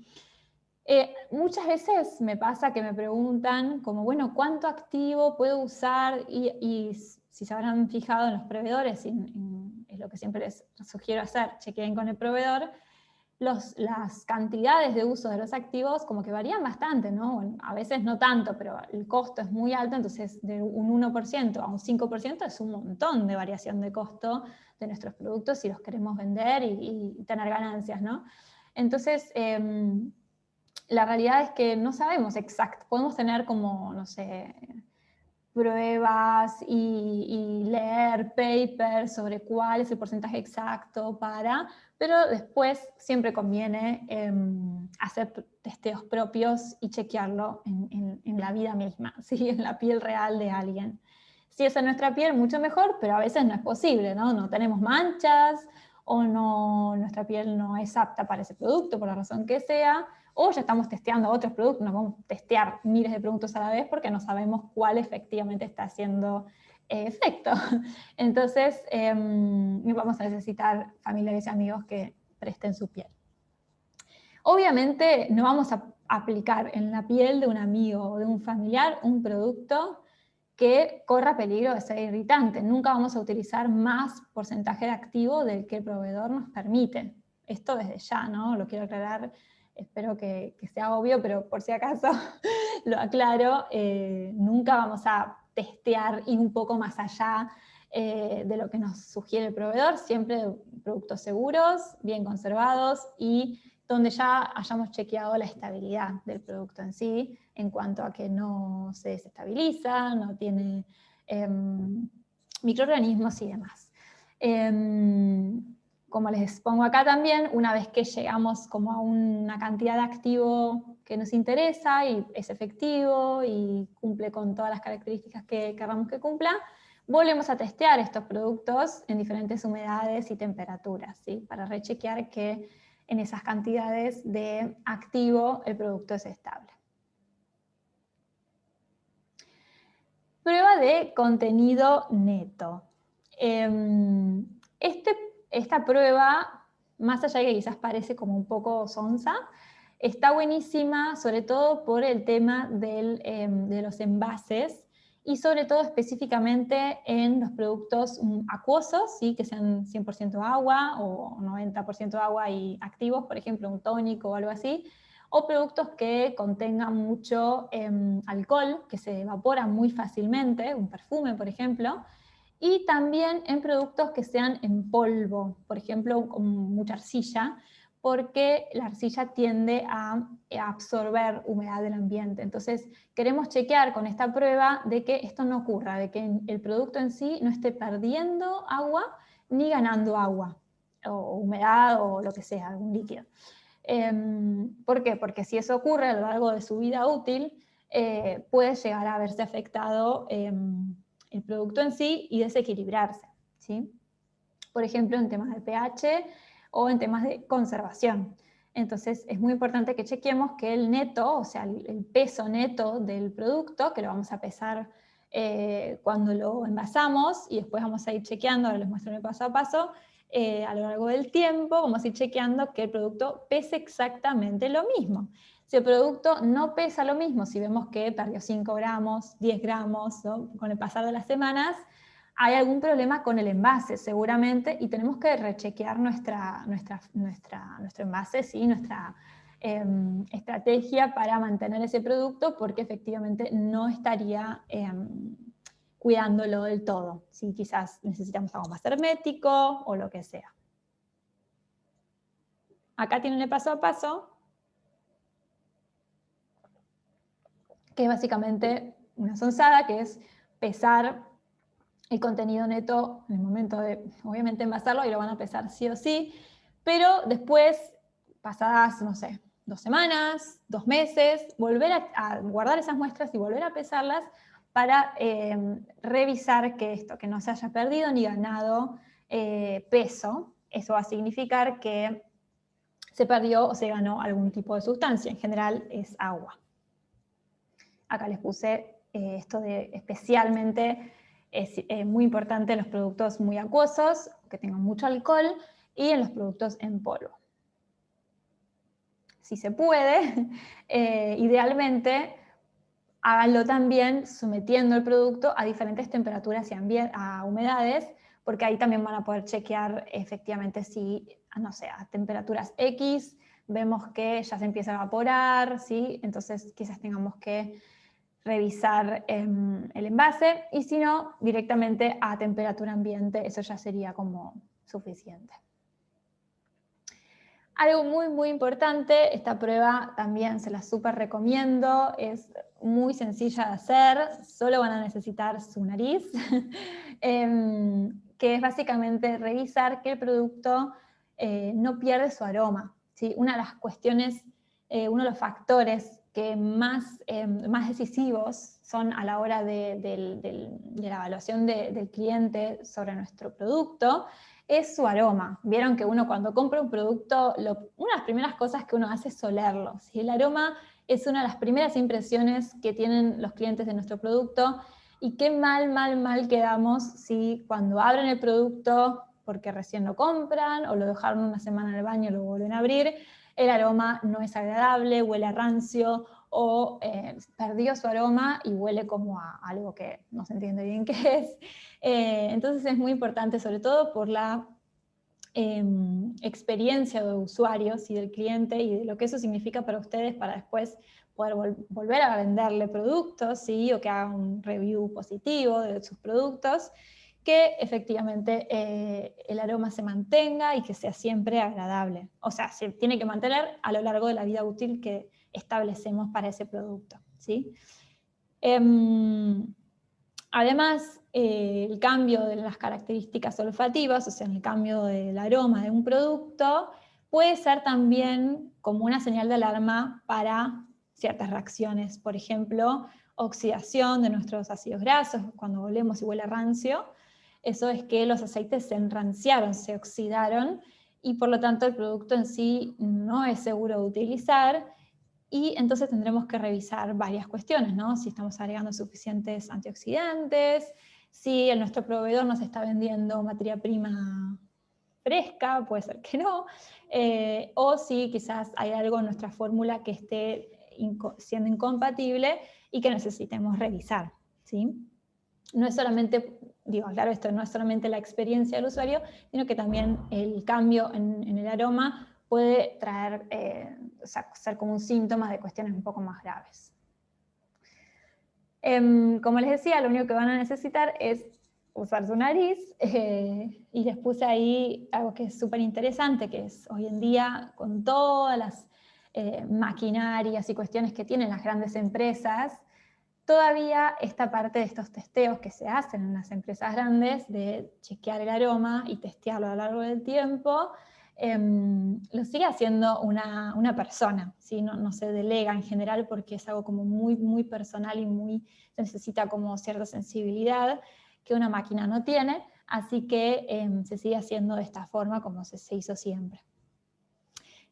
Muchas veces me pasa que me preguntan como, bueno, ¿cuánto activo puedo usar? Y si se habrán fijado en los proveedores, es lo que siempre les sugiero hacer, chequeen con el proveedor, las cantidades de uso de los activos como que varían bastante, ¿no? Bueno, a veces no tanto, pero el costo es muy alto, entonces de un 1% a un 5% es un montón de variación de costo de nuestros productos si los queremos vender y tener ganancias, ¿no? Entonces, la realidad es que no sabemos exacto, podemos tener como, no sé, pruebas y leer papers sobre cuál es el porcentaje exacto pero después siempre conviene hacer testeos propios y chequearlo en la vida misma, ¿sí? En la piel real de alguien. Si es en nuestra piel, mucho mejor, pero a veces no es posible, ¿no? No tenemos manchas o no, nuestra piel no es apta para ese producto, por la razón que sea, o ya estamos testeando otros productos, nos vamos a testear miles de productos a la vez porque no sabemos cuál efectivamente está haciendo efecto. Entonces, vamos a necesitar familiares y amigos que presten su piel. Obviamente no vamos a aplicar en la piel de un amigo o de un familiar un producto que corra peligro de ser irritante. Nunca vamos a utilizar más porcentaje de activo del que el proveedor nos permite. Esto desde ya, ¿no? Lo quiero aclarar, espero que sea obvio, pero por si acaso lo aclaro, nunca vamos a testear y un poco más allá de lo que nos sugiere el proveedor, siempre productos seguros, bien conservados y donde ya hayamos chequeado la estabilidad del producto en sí, en cuanto a que no se desestabiliza, no tiene microorganismos y demás. como les pongo acá también, una vez que llegamos como a una cantidad de activo que nos interesa y es efectivo y cumple con todas las características que queramos que cumpla, volvemos a testear estos productos en diferentes humedades y temperaturas, ¿sí? Para rechequear que en esas cantidades de activo el producto es estable. Prueba de contenido neto. Esta prueba, más allá de que quizás parece como un poco sonsa, está buenísima, sobre todo por el tema de los envases y sobre todo específicamente en los productos acuosos, ¿sí? Que sean 100% agua o 90% agua y activos, por ejemplo, un tónico o algo así, o productos que contengan mucho alcohol, que se evapora muy fácilmente, un perfume, por ejemplo, y también en productos que sean en polvo, por ejemplo, con mucha arcilla, porque la arcilla tiende a absorber humedad del ambiente. Entonces, queremos chequear con esta prueba de que esto no ocurra, de que el producto en sí no esté perdiendo agua ni ganando agua, o humedad, o lo que sea, algún líquido. ¿Por qué? Porque si eso ocurre a lo largo de su vida útil, puede llegar a verse afectado el producto en sí y desequilibrarse, ¿sí? Por ejemplo, en temas de pH o en temas de conservación. Entonces, es muy importante que chequemos que el neto, o sea, el peso neto del producto, que lo vamos a pesar cuando lo envasamos, y después vamos a ir chequeando, ahora les muestro el paso a paso, a lo largo del tiempo, vamos a ir chequeando que el producto pese exactamente lo mismo. Si el producto no pesa lo mismo, si vemos que perdió 5 gramos, 10 gramos, ¿no? Con el pasar de las semanas, hay algún problema con el envase seguramente y tenemos que rechequear nuestro envase, ¿sí? Nuestra estrategia para mantener ese producto, porque efectivamente no estaría cuidándolo del todo, ¿sí? Quizás necesitamos algo más hermético o lo que sea. Acá tienen el paso a paso, que es básicamente una sonzada, que es pesar el contenido neto en el momento de, obviamente, envasarlo, y lo van a pesar sí o sí, pero después, pasadas, no sé, 2 semanas, 2 meses, volver a guardar esas muestras y volver a pesarlas para revisar que no se haya perdido ni ganado peso. Eso va a significar que se perdió o se ganó algún tipo de sustancia, en general es agua. Acá les puse esto de especialmente, es muy importante en los productos muy acuosos, que tengan mucho alcohol, y en los productos en polvo. Si se puede, idealmente, háganlo también sometiendo el producto a diferentes temperaturas y a humedades, porque ahí también van a poder chequear efectivamente si, no sé, a temperaturas X vemos que ya se empieza a evaporar, ¿sí? Entonces quizás tengamos que revisar el envase, y si no, directamente a temperatura ambiente, eso ya sería como suficiente. Algo muy, muy importante, esta prueba también se la súper recomiendo, es muy sencilla de hacer, solo van a necesitar su nariz, que es básicamente revisar que el producto no pierde su aroma, ¿sí? Una de las cuestiones, uno de los factores que más decisivos son a la hora de la evaluación del cliente sobre nuestro producto, es su aroma. Vieron que uno cuando compra un producto, una de las primeras cosas que uno hace es olerlo, ¿sí? El aroma es una de las primeras impresiones que tienen los clientes de nuestro producto, y qué mal quedamos si cuando abren el producto, porque recién lo compran o lo dejaron una semana en el baño y lo vuelven a abrir, el aroma no es agradable, huele a rancio, o perdió su aroma y huele como a algo que no se entiende bien qué es. Entonces es muy importante, sobre todo por la experiencia de usuarios y del cliente, y de lo que eso significa para ustedes para después poder volver a venderle productos, ¿sí? O que haga un review positivo de sus productos, que efectivamente el aroma se mantenga y que sea siempre agradable. O sea, se tiene que mantener a lo largo de la vida útil que establecemos para ese producto, ¿sí? Además, el cambio de las características olfativas, o sea, el cambio del aroma de un producto, puede ser también como una señal de alarma para ciertas reacciones. Por ejemplo, oxidación de nuestros ácidos grasos, cuando olemos y huele a rancio, eso es que los aceites se enranciaron, se oxidaron, y por lo tanto el producto en sí no es seguro de utilizar, y entonces tendremos que revisar varias cuestiones, ¿no? Si estamos agregando suficientes antioxidantes, si nuestro proveedor nos está vendiendo materia prima fresca, puede ser que no, o si quizás hay algo en nuestra fórmula que esté siendo incompatible y que necesitemos revisar, ¿sí? No es solamente, digo, claro, esto no es solamente la experiencia del usuario, sino que también el cambio en el aroma puede traer, o sea, ser como un síntoma de cuestiones un poco más graves. Como les decía, lo único que van a necesitar es usar su nariz, y les puse ahí algo que es súper interesante, que es hoy en día con todas las maquinarias y cuestiones que tienen las grandes empresas, todavía esta parte de estos testeos que se hacen en las empresas grandes, de chequear el aroma y testearlo a lo largo del tiempo, lo sigue haciendo una persona, ¿sí? No se delega en general porque es algo como muy, muy personal y necesita como cierta sensibilidad que una máquina no tiene, así que se sigue haciendo de esta forma como se hizo siempre.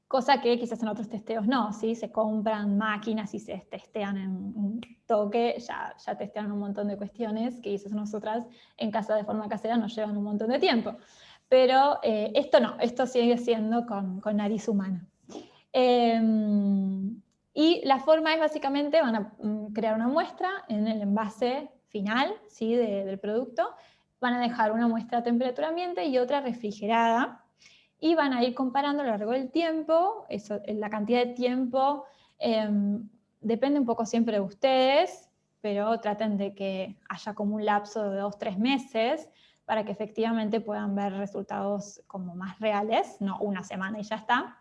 Cosa que quizás en otros testeos no, ¿sí? Se compran máquinas y se testean en un toque, ya testean un montón de cuestiones que quizás nosotras en casa de forma casera nos llevan un montón de tiempo. Pero esto no, esto sigue siendo con nariz humana. Y la forma es básicamente, van a crear una muestra en el envase final, ¿sí? del producto, van a dejar una muestra a temperatura ambiente y otra refrigerada, y van a ir comparando a lo largo del tiempo, la cantidad de tiempo depende un poco siempre de ustedes, pero traten de que haya como un lapso de 2-3 meses para que efectivamente puedan ver resultados como más reales, no una semana y ya está.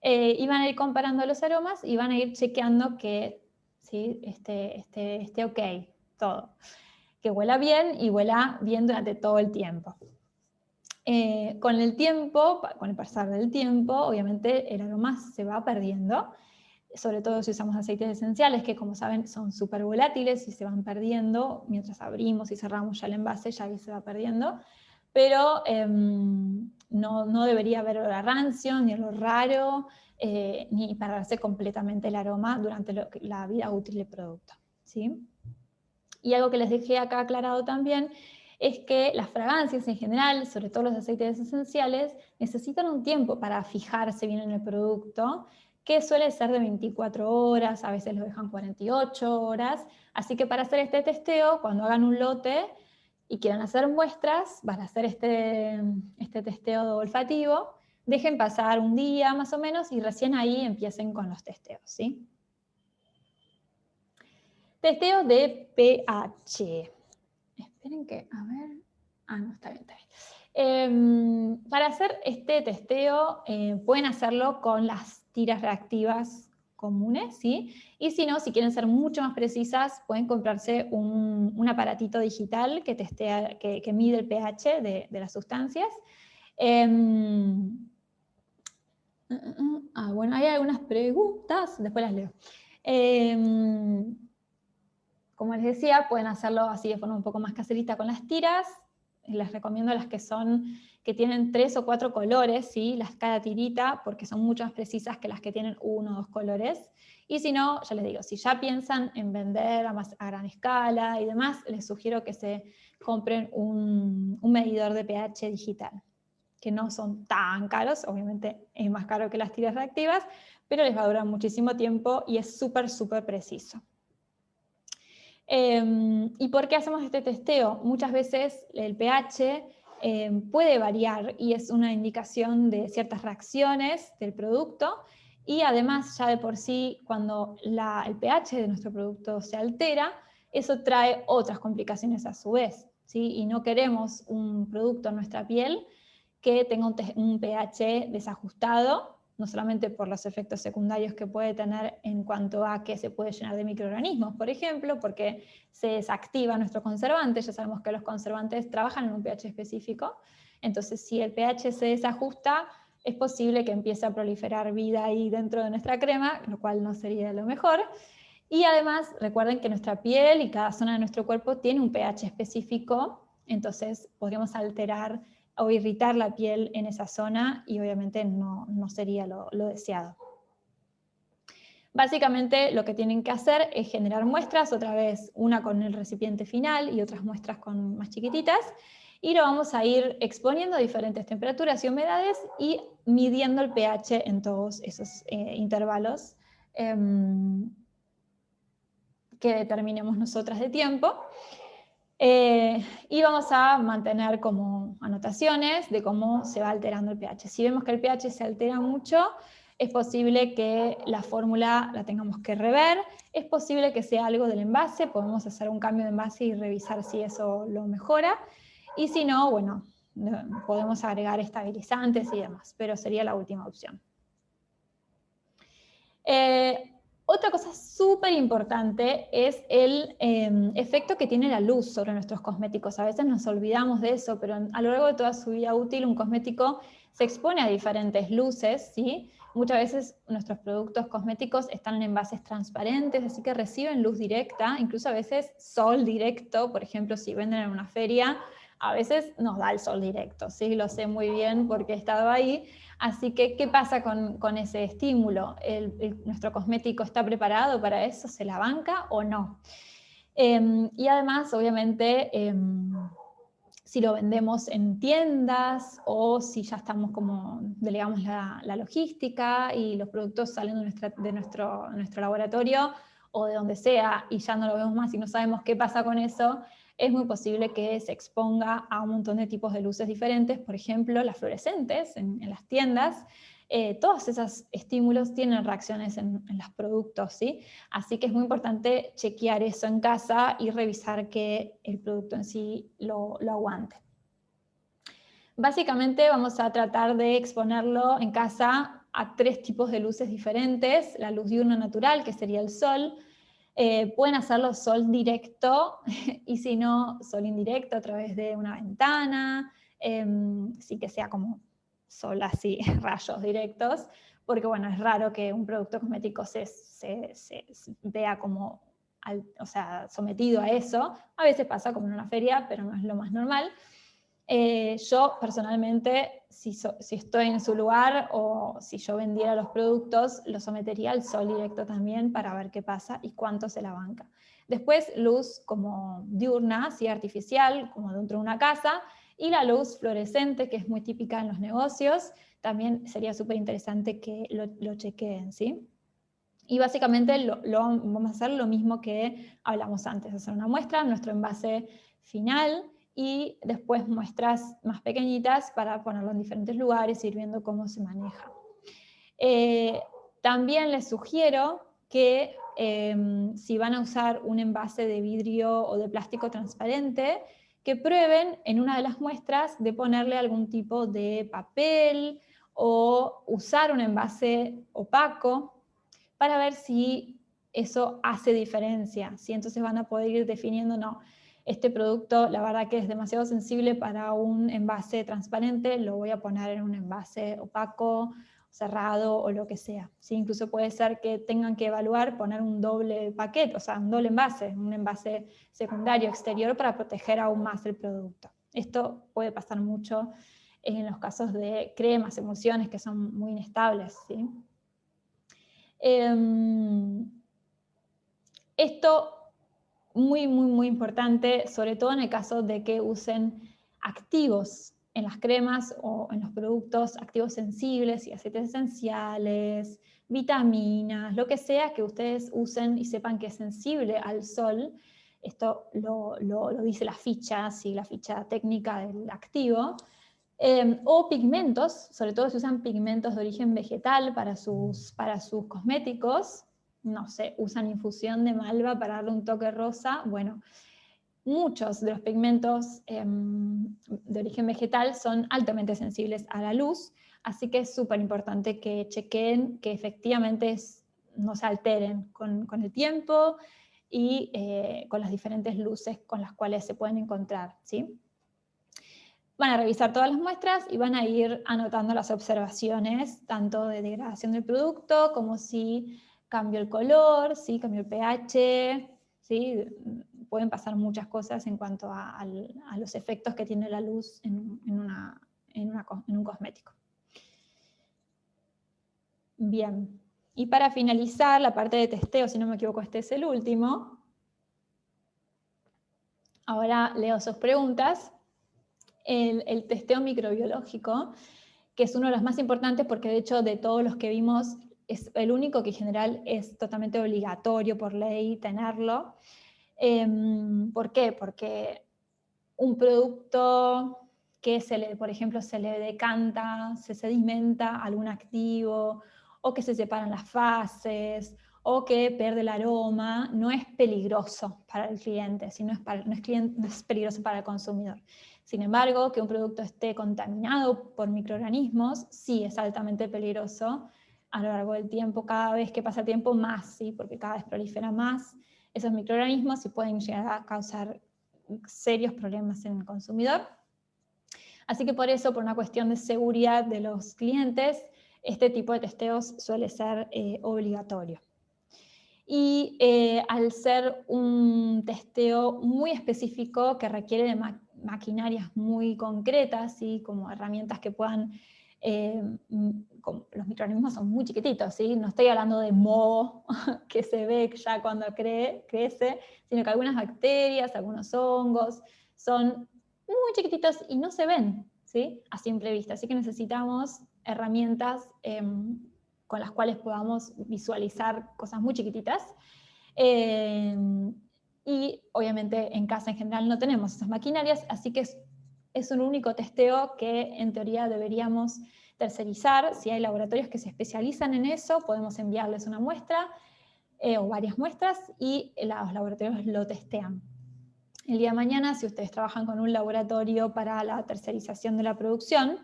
Y van a ir comparando los aromas y van a ir chequeando que ¿sí? esté ok todo, que huela bien y huela bien durante todo el tiempo. Con el tiempo, con el pasar del tiempo, obviamente el aroma se va perdiendo, sobre todo si usamos aceites esenciales, que como saben son súper volátiles y se van perdiendo, mientras abrimos y cerramos ya el envase, ya ahí se va perdiendo, pero no debería haber olor a rancio, ni olor raro, ni perderse completamente el aroma durante la vida útil del producto, ¿sí? Y algo que les dejé acá aclarado también es que las fragancias en general, sobre todo los aceites esenciales, necesitan un tiempo para fijarse bien en el producto, que suele ser de 24 horas, a veces lo dejan 48 horas, así que para hacer este testeo, cuando hagan un lote y quieran hacer muestras, van a hacer este testeo olfativo, dejen pasar un día más o menos y recién ahí empiecen con los testeos, ¿sí? Testeo de pH. Esperen que, a ver. Ah, no, está bien, está bien. Para hacer este testeo pueden hacerlo con las tiras reactivas comunes, ¿sí? Y si no, si quieren ser mucho más precisas, pueden comprarse un aparatito digital que testea, que mide el pH de las sustancias. Bueno, hay algunas preguntas, después las leo. Como les decía, pueden hacerlo así de forma un poco más caserita con las tiras. Les recomiendo las que tienen 3 o 4 colores, ¿sí? Cada tirita, porque son mucho más precisas que las que tienen 1 o 2 colores. Y si no, ya les digo, si ya piensan en vender a gran escala y demás, les sugiero que se compren un medidor de pH digital, que no son tan caros, obviamente es más caro que las tiras reactivas, pero les va a durar muchísimo tiempo y es súper, súper preciso. ¿Y por qué hacemos este testeo? Muchas veces el pH puede variar y es una indicación de ciertas reacciones del producto, y además ya de por sí cuando el pH de nuestro producto se altera, eso trae otras complicaciones a su vez, ¿sí? Y no queremos un producto en nuestra piel que tenga un pH desajustado, no solamente por los efectos secundarios que puede tener en cuanto a que se puede llenar de microorganismos, por ejemplo, porque se desactiva nuestro conservante. Ya sabemos que los conservantes trabajan en un pH específico, entonces si el pH se desajusta, es posible que empiece a proliferar vida ahí dentro de nuestra crema, lo cual no sería lo mejor. Y además, recuerden que nuestra piel y cada zona de nuestro cuerpo tiene un pH específico, entonces podríamos alterar o irritar la piel en esa zona y obviamente no sería lo deseado. Básicamente lo que tienen que hacer es generar muestras, otra vez una con el recipiente final y otras muestras más chiquititas, y lo vamos a ir exponiendo a diferentes temperaturas y humedades y midiendo el pH en todos esos intervalos que determinemos nosotras de tiempo. Y vamos a mantener como anotaciones de cómo se va alterando el pH. Si vemos que el pH se altera mucho, es posible que la fórmula la tengamos que rever, es posible que sea algo del envase, podemos hacer un cambio de envase y revisar si eso lo mejora, y si no, bueno, podemos agregar estabilizantes y demás, pero sería la última opción. Otra cosa súper importante es el efecto que tiene la luz sobre nuestros cosméticos. A veces nos olvidamos de eso, pero a lo largo de toda su vida útil un cosmético se expone a diferentes luces, ¿sí? Muchas veces nuestros productos cosméticos están en envases transparentes, así que reciben luz directa, incluso a veces sol directo. Por ejemplo, si venden en una feria, a veces nos da el sol directo, ¿sí? Lo sé muy bien porque he estado ahí. Así que, ¿qué pasa con ese estímulo? ¿Nuestro cosmético está preparado para eso? ¿Se la banca o no? Y además, obviamente, si lo vendemos en tiendas o si ya estamos como, delegamos la logística y los productos salen de nuestro laboratorio o de donde sea y ya no lo vemos más y no sabemos qué pasa con eso, es muy posible que se exponga a un montón de tipos de luces diferentes, por ejemplo, las fluorescentes en las tiendas. Todos esos estímulos tienen reacciones en los productos, ¿sí? Así que es muy importante chequear eso en casa y revisar que el producto en sí lo aguante. Básicamente vamos a tratar de exponerlo en casa a 3 tipos de luces diferentes: la luz diurna natural, que sería el sol. Pueden hacerlo sol directo y si no, sol indirecto a través de una ventana, sí que sea como sol así, rayos directos, porque bueno, es raro que un producto cosmético se vea como sometido a eso. A veces pasa como en una feria, pero no es lo más normal. Yo personalmente, si estoy en su lugar o si yo vendiera los productos, lo sometería al sol directo también para ver qué pasa y cuánto se la banca. Después, luz como diurna, sí, artificial, como dentro de una casa, y la luz fluorescente, que es muy típica en los negocios, también sería súper interesante que lo chequeen, ¿sí? Y básicamente vamos a hacer lo mismo que hablamos antes, hacer una muestra en nuestro envase final y después muestras más pequeñitas para ponerlo en diferentes lugares y ir viendo cómo se maneja. También les sugiero que si van a usar un envase de vidrio o de plástico transparente, que prueben en una de las muestras de ponerle algún tipo de papel o usar un envase opaco para ver si eso hace diferencia, ¿sí? Entonces van a poder ir definiendo, no, este producto la verdad que es demasiado sensible para un envase transparente, lo voy a poner en un envase opaco, cerrado o lo que sea, ¿sí? Incluso puede ser que tengan que evaluar poner un doble paquete, o sea, un doble envase, un envase secundario exterior para proteger aún más el producto. Esto puede pasar mucho en los casos de cremas, emulsiones que son muy inestables, ¿sí? Esto muy, muy, muy importante, sobre todo en el caso de que usen activos en las cremas o en los productos, activos sensibles y aceites esenciales, vitaminas, lo que sea que ustedes usen y sepan que es sensible al sol. Esto lo dice la ficha, ¿sí? La ficha técnica del activo. O pigmentos, sobre todo si usan pigmentos de origen vegetal para sus cosméticos, no sé, usan infusión de malva para darle un toque rosa. Bueno, muchos de los pigmentos de origen vegetal son altamente sensibles a la luz, Así que es súper importante que chequen que efectivamente no se alteren con el tiempo y con las diferentes luces con las cuales se pueden encontrar, ¿sí? Van a revisar todas las muestras y van a ir anotando las observaciones, tanto de degradación del producto, como si cambió el color, si cambió el pH, ¿sí? Pueden pasar muchas cosas en cuanto a los efectos que tiene la luz en un cosmético. Bien, y para finalizar la parte de testeo, si no me equivoco este es el último. Ahora leo sus preguntas. El testeo microbiológico, que es uno de los más importantes porque de hecho de todos los que vimos es el único que en general es totalmente obligatorio por ley tenerlo. ¿Por qué? Porque un producto que por ejemplo, se le decanta, se sedimenta algún activo, o que se separan las fases, o que pierde el aroma, no es peligroso para el cliente, no es peligroso para el consumidor. Sin embargo, que un producto esté contaminado por microorganismos, sí es altamente peligroso a lo largo del tiempo, cada vez que pasa el tiempo más, ¿sí? Porque cada vez proliferan más esos microorganismos y pueden llegar a causar serios problemas en el consumidor. Así que por eso, por una cuestión de seguridad de los clientes, este tipo de testeos suele ser obligatorio. Y al ser un testeo muy específico que requiere de maquinarias muy concretas, ¿sí? Como herramientas que puedan, los microorganismos son muy chiquititos, ¿sí? No estoy hablando de moho que se ve ya cuando crece, sino que algunas bacterias, algunos hongos, son muy chiquititos y no se ven, ¿sí? A simple vista. Así que necesitamos herramientas con las cuales podamos visualizar cosas muy chiquititas. Y obviamente en casa en general no tenemos esas maquinarias, así que es un único testeo que en teoría deberíamos tercerizar. Si hay laboratorios que se especializan en eso, podemos enviarles una muestra o varias muestras y los laboratorios lo testean. El día de mañana, si ustedes trabajan con un laboratorio para la tercerización de la producción,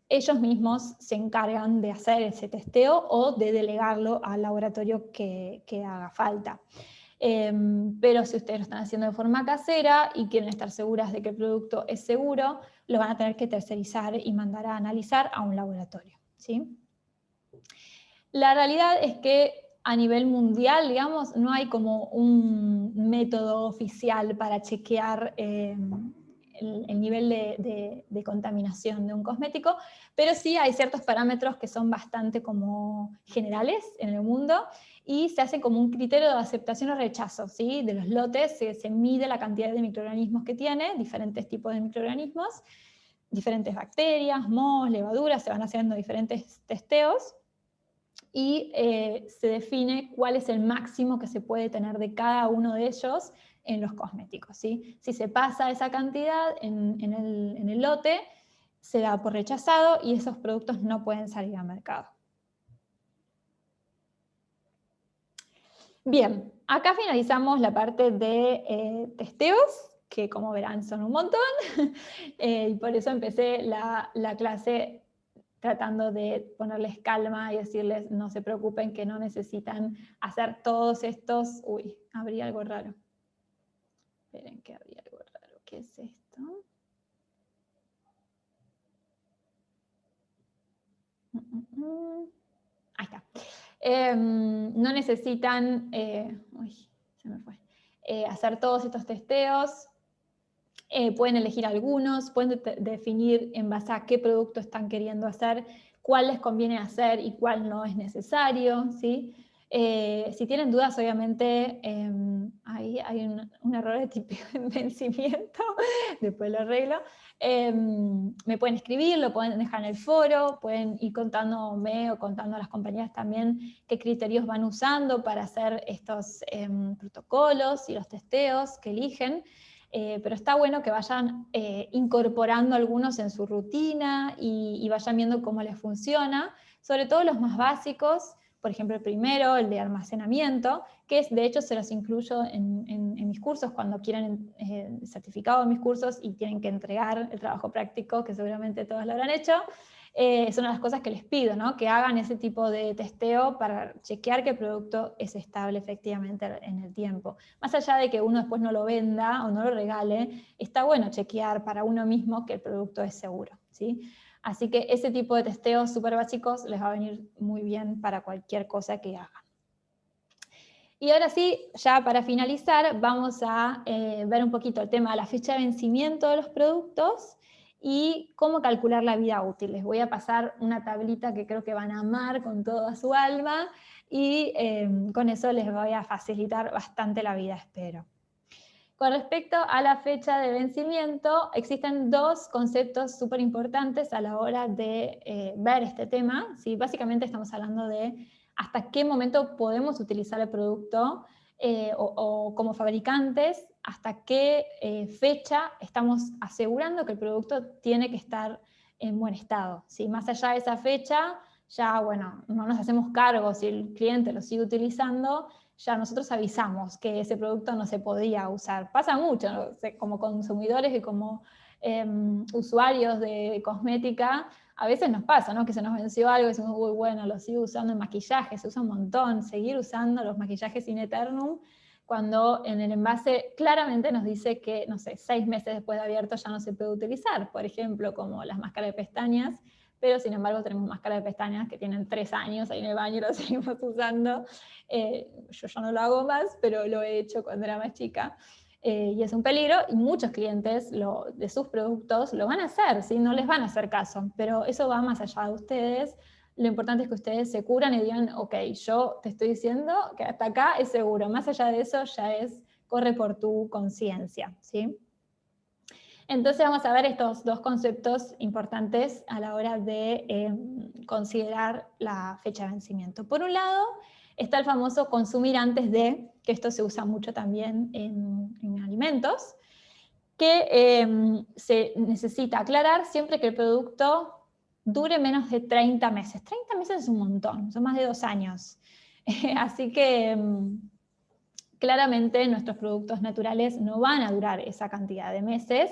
ellos mismos se encargan de hacer ese testeo o de delegarlo al laboratorio que haga falta. Pero si ustedes lo están haciendo de forma casera y quieren estar seguras de que el producto es seguro, lo van a tener que tercerizar y mandar a analizar a un laboratorio, ¿sí? La realidad es que a nivel mundial, digamos, no hay como un método oficial para chequear el nivel de contaminación de un cosmético, pero sí hay ciertos parámetros que son bastante como generales en el mundo y se hace como un criterio de aceptación o rechazo, ¿sí? De los lotes se mide la cantidad de microorganismos que tiene, diferentes tipos de microorganismos, diferentes bacterias, mohos, levaduras, se van haciendo diferentes testeos y se define cuál es el máximo que se puede tener de cada uno de ellos en los cosméticos, ¿sí? Si se pasa esa cantidad en el lote, se da por rechazado y esos productos no pueden salir al mercado. Bien, acá finalizamos la parte de testeos, que como verán son un montón, y por eso empecé la clase tratando de ponerles calma y decirles no se preocupen que no necesitan hacer todos estos... Uy, abrí algo raro. Esperen que abrí algo raro. ¿Qué es esto? Ahí está. No necesitan uy, se me fue, hacer todos estos testeos. Pueden elegir algunos, pueden definir en base a qué producto están queriendo hacer, cuál les conviene hacer y cuál no es necesario, ¿sí? Si tienen dudas, obviamente, ahí hay un error de tipo de vencimiento, después lo arreglo. Me pueden escribir, lo pueden dejar en el foro, pueden ir contándome o contando a las compañeras también qué criterios van usando para hacer estos protocolos y los testeos que eligen. Pero está bueno que vayan incorporando algunos en su rutina y vayan viendo cómo les funciona, sobre todo los más básicos, por ejemplo el primero, el de almacenamiento, que de hecho se los incluyo en mis cursos cuando quieren certificado de mis cursos y tienen que entregar el trabajo práctico, que seguramente todos lo habrán hecho. es una de las cosas que les pido, ¿no? Que hagan ese tipo de testeo para chequear que el producto es estable efectivamente en el tiempo. Más allá de que uno después no lo venda o no lo regale, está bueno chequear para uno mismo que el producto es seguro, ¿sí? Así que ese tipo de testeos súper básicos les va a venir muy bien para cualquier cosa que hagan. Y ahora sí, ya para finalizar, vamos a ver un poquito el tema de la fecha de vencimiento de los productos y cómo calcular la vida útil. Les voy a pasar una tablita que creo que van a amar con toda su alma y con eso les voy a facilitar bastante la vida, espero. Con respecto a la fecha de vencimiento, existen dos conceptos súper importantes a la hora de ver este tema. ¿Sí? Básicamente estamos hablando de hasta qué momento podemos utilizar el producto o como fabricantes, hasta qué fecha estamos asegurando que el producto tiene que estar en buen estado. ¿Sí? Más allá de esa fecha, ya bueno, no nos hacemos cargo si el cliente lo sigue utilizando, ya nosotros avisamos que ese producto no se podía usar. Pasa mucho, ¿no? Como consumidores y como usuarios de cosmética, a veces nos pasa, ¿no? Que se nos venció algo y decimos, uy, bueno, lo sigo usando en maquillaje, se usa un montón, seguir usando los maquillajes in eternum, cuando en el envase claramente nos dice que, no sé, 6 meses después de abierto ya no se puede utilizar, por ejemplo, como las máscaras de pestañas, pero sin embargo tenemos máscaras de pestañas que tienen 3 años ahí en el baño y lo seguimos usando. Yo ya no lo hago más, pero lo he hecho cuando era más chica. Y es un peligro, y muchos clientes de sus productos lo van a hacer, ¿sí? No les van a hacer caso, pero eso va más allá de ustedes. Lo importante es que ustedes se curan y digan, ok, yo te estoy diciendo que hasta acá es seguro, más allá de eso ya corre por tu conciencia, ¿sí? Entonces vamos a ver estos dos conceptos importantes a la hora de considerar la fecha de vencimiento. Por un lado, está el famoso consumir antes de, que esto se usa mucho también en alimentos, que se necesita aclarar siempre que el producto dure menos de 30 meses. 30 meses es un montón, son más de 2 años. Así que claramente nuestros productos naturales no van a durar esa cantidad de meses,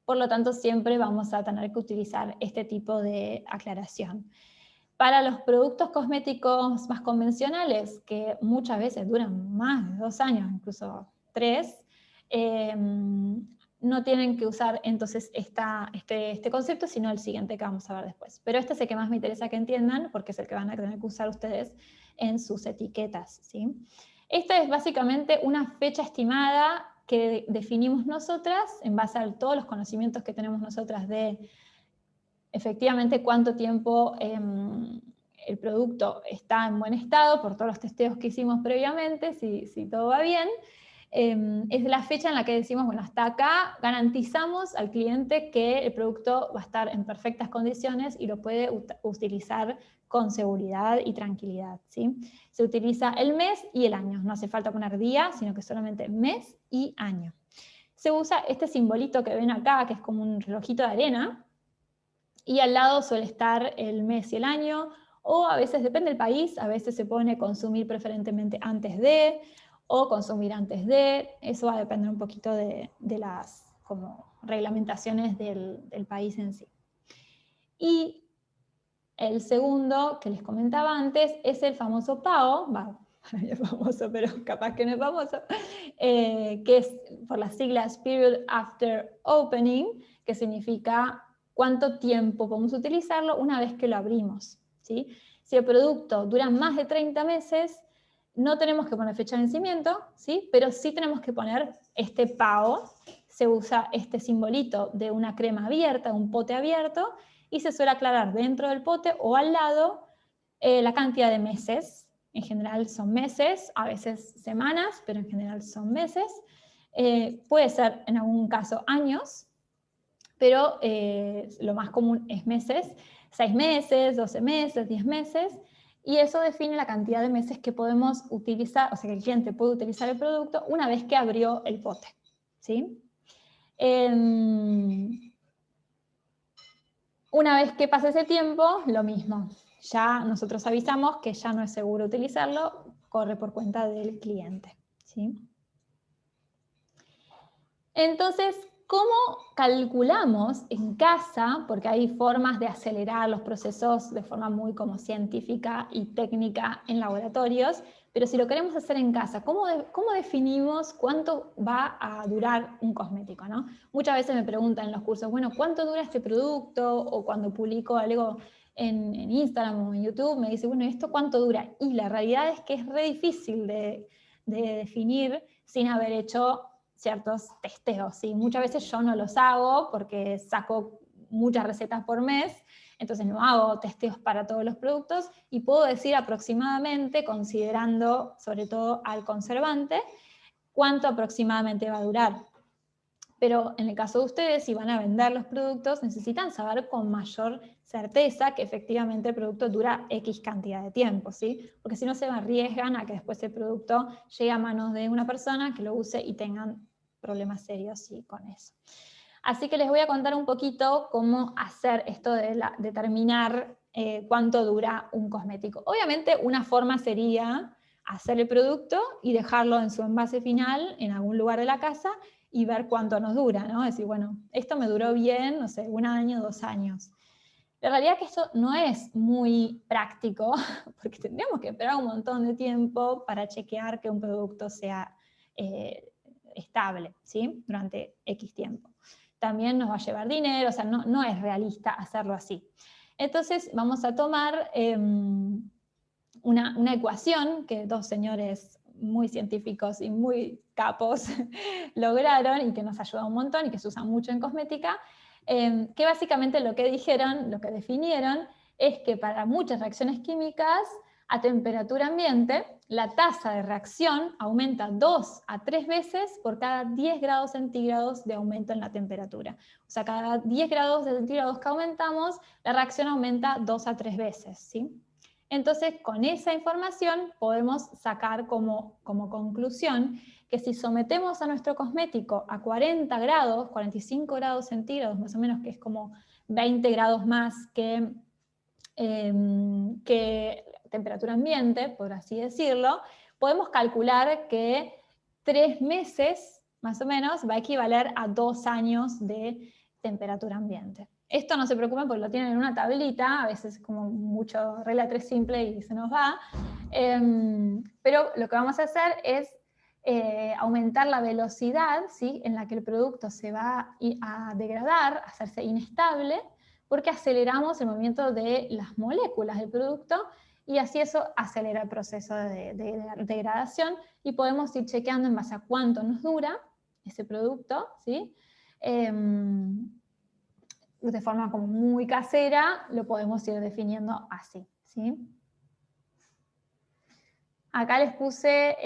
por lo tanto siempre vamos a tener que utilizar este tipo de aclaración. Para los productos cosméticos más convencionales, que muchas veces duran más de 2 años, incluso 3, no tienen que usar entonces este concepto, sino el siguiente que vamos a ver después. Pero este es el que más me interesa que entiendan, porque es el que van a tener que usar ustedes en sus etiquetas, ¿sí? Esta es básicamente una fecha estimada que definimos nosotras en base a todos los conocimientos que tenemos nosotras de efectivamente cuánto tiempo el producto está en buen estado, por todos los testeos que hicimos previamente, si todo va bien. Es la fecha en la que decimos, bueno, hasta acá garantizamos al cliente que el producto va a estar en perfectas condiciones y lo puede utilizar con seguridad y tranquilidad, ¿sí? Se utiliza el mes y el año, no hace falta poner día, sino que solamente mes y año. Se usa este simbolito que ven acá, que es como un relojito de arena, y al lado suele estar el mes y el año, o a veces, depende del país, a veces se pone consumir preferentemente antes de, o consumir antes de, eso va a depender un poquito de las como reglamentaciones del país en sí. Y el segundo que les comentaba antes es el famoso PAO, es famoso, pero capaz que no es famoso, que es por las siglas Period After Opening, que significa cuánto tiempo podemos utilizarlo una vez que lo abrimos, ¿sí? Si el producto dura más de 30 meses, no tenemos que poner fecha de vencimiento, ¿sí? Pero sí tenemos que poner este PAO. Se usa este simbolito de una crema abierta, un pote abierto, y se suele aclarar dentro del pote o al lado la cantidad de meses. En general son meses, a veces semanas, pero en general son meses. Puede ser en algún caso años, pero lo más común es meses, 6 meses, 12 meses, 10 meses, y eso define la cantidad de meses que podemos utilizar, o sea que el cliente puede utilizar el producto una vez que abrió el pote, ¿sí? Una vez que pase ese tiempo, lo mismo. Ya nosotros avisamos que ya no es seguro utilizarlo, corre por cuenta del cliente, ¿sí? Entonces, ¿Cómo calculamos en casa? Porque hay formas de acelerar los procesos de forma muy como científica y técnica en laboratorios, pero si lo queremos hacer en casa, ¿cómo definimos cuánto va a durar un cosmético, ¿no? Muchas veces me preguntan en los cursos, bueno, ¿cuánto dura este producto? O cuando publico algo en Instagram o en YouTube, me dice, bueno, ¿esto cuánto dura? Y la realidad es que es re difícil de definir sin haber hecho ciertos testeos, ¿sí? Muchas veces yo no los hago porque saco muchas recetas por mes, entonces no hago testeos para todos los productos y puedo decir aproximadamente, considerando sobre todo al conservante, cuánto aproximadamente va a durar. Pero en el caso de ustedes, si van a vender los productos, necesitan saber con mayor certeza que efectivamente el producto dura X cantidad de tiempo, ¿sí? Porque si no se arriesgan a que después el producto llegue a manos de una persona que lo use y tengan problemas serios ¿sí? con eso. Así que les voy a contar un poquito cómo hacer esto de determinar cuánto dura un cosmético. Obviamente una forma sería hacer el producto y dejarlo en su envase final en algún lugar de la casa y ver cuánto nos dura, ¿no? Decir, bueno, esto me duró bien, no sé, 1 año, 2 años. La realidad es que esto no es muy práctico, porque tendríamos que esperar un montón de tiempo para chequear que un producto sea estable, ¿sí? Durante X tiempo. También nos va a llevar dinero, o sea, no es realista hacerlo así. Entonces vamos a tomar una ecuación que 2 señores muy científicos y muy capos lograron y que nos ayuda un montón y que se usa mucho en cosmética, que básicamente lo que dijeron, lo que definieron, es que para muchas reacciones químicas a temperatura ambiente, la tasa de reacción aumenta 2 a 3 veces por cada 10 grados centígrados de aumento en la temperatura. O sea, cada 10 grados centígrados que aumentamos, la reacción aumenta 2 a 3 veces, ¿sí? Entonces, con esa información podemos sacar como conclusión que si sometemos a nuestro cosmético a 40 grados, 45 grados centígrados, más o menos, que es como 20 grados más que temperatura ambiente, por así decirlo, podemos calcular que 3 meses, más o menos, va a equivaler a 2 años de temperatura ambiente. Esto no se preocupen porque lo tienen en una tablita, a veces es como mucho regla 3 simple y se nos va, pero lo que vamos a hacer es aumentar la velocidad ¿sí? en la que el producto se va a degradar, a hacerse inestable, porque aceleramos el movimiento de las moléculas del producto y así eso acelera el proceso de degradación y podemos ir chequeando en base a cuánto nos dura ese producto, ¿sí? De forma como muy casera, lo podemos ir definiendo así, ¿sí? Acá les puse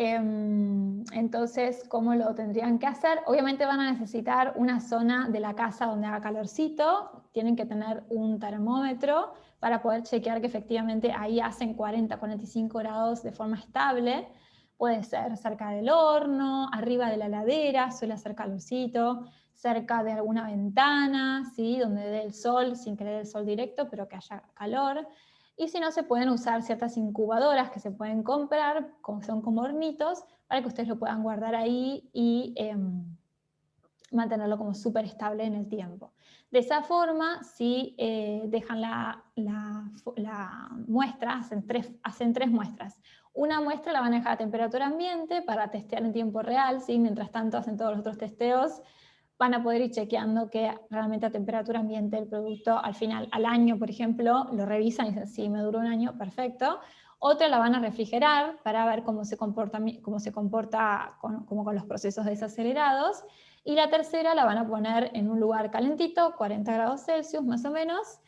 entonces cómo lo tendrían que hacer. Obviamente van a necesitar una zona de la casa donde haga calorcito, tienen que tener un termómetro para poder chequear que efectivamente ahí hacen 40, 45 grados de forma estable. Puede ser cerca del horno, arriba de la heladera, suele hacer calorcito, cerca de alguna ventana, ¿sí? Donde dé el sol, sin que dé el sol directo, pero que haya calor. Y si no, se pueden usar ciertas incubadoras que se pueden comprar, son como hornitos, para que ustedes lo puedan guardar ahí y mantenerlo como súper estable en el tiempo. De esa forma, si dejan la muestra, hacen tres muestras. Una muestra la van a dejar a temperatura ambiente para testear en tiempo real, ¿sí? Mientras tanto hacen todos los otros testeos, van a poder ir chequeando que realmente a temperatura ambiente el producto al final, al año, por ejemplo, lo revisan y dicen, sí, me duró 1 año, perfecto. Otra la van a refrigerar para ver cómo se comporta como con los procesos desacelerados. Y la tercera la van a poner en un lugar calentito, 40 grados Celsius más o menos,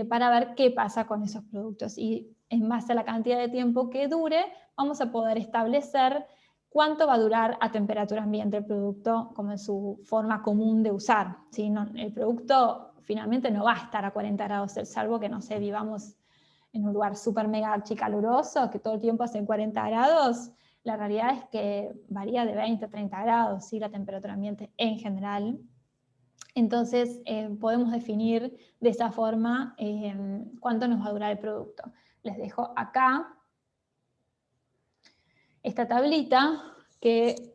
para ver qué pasa con esos productos. Y en base a la cantidad de tiempo que dure, vamos a poder establecer cuánto va a durar a temperatura ambiente el producto como en su forma común de usar. ¿Sí? No, el producto finalmente no va a estar a 40 grados Celsius, salvo que, no sé, vivamos en un lugar súper mega archicaluroso, que todo el tiempo hace 40 grados. La realidad es que varía de 20 a 30 grados, ¿sí? La temperatura ambiente en general. Entonces podemos definir de esa forma cuánto nos va a durar el producto. Les dejo acá esta tablita que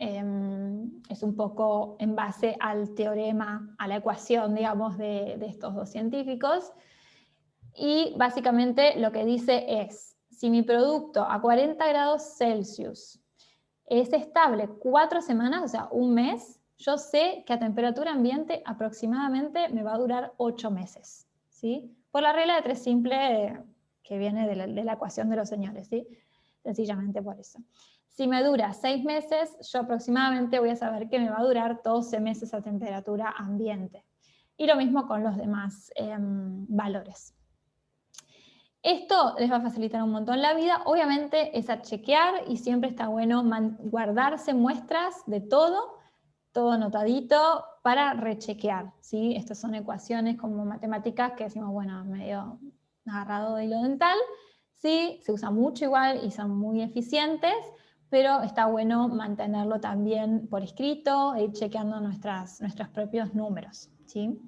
es un poco en base al teorema, a la ecuación, digamos, de estos dos científicos. Y básicamente lo que dice es, si mi producto a 40 grados Celsius es estable 4 semanas, o sea, un mes, yo sé que a temperatura ambiente aproximadamente me va a durar 8 meses, ¿sí? Por la regla de 3 simple que viene de la ecuación de los señores, ¿sí? Sencillamente por eso. Si me dura 6 meses, yo aproximadamente voy a saber que me va a durar 12 meses a temperatura ambiente. Y lo mismo con los demás valores. Esto les va a facilitar un montón la vida. Obviamente es a chequear y siempre está bueno guardarse muestras de todo anotadito para rechequear, ¿sí? Estas son ecuaciones como matemáticas que decimos, bueno, medio agarrado de hilo dental. Sí, se usa mucho igual y son muy eficientes, pero está bueno mantenerlo también por escrito e ir chequeando nuestros propios números, ¿sí?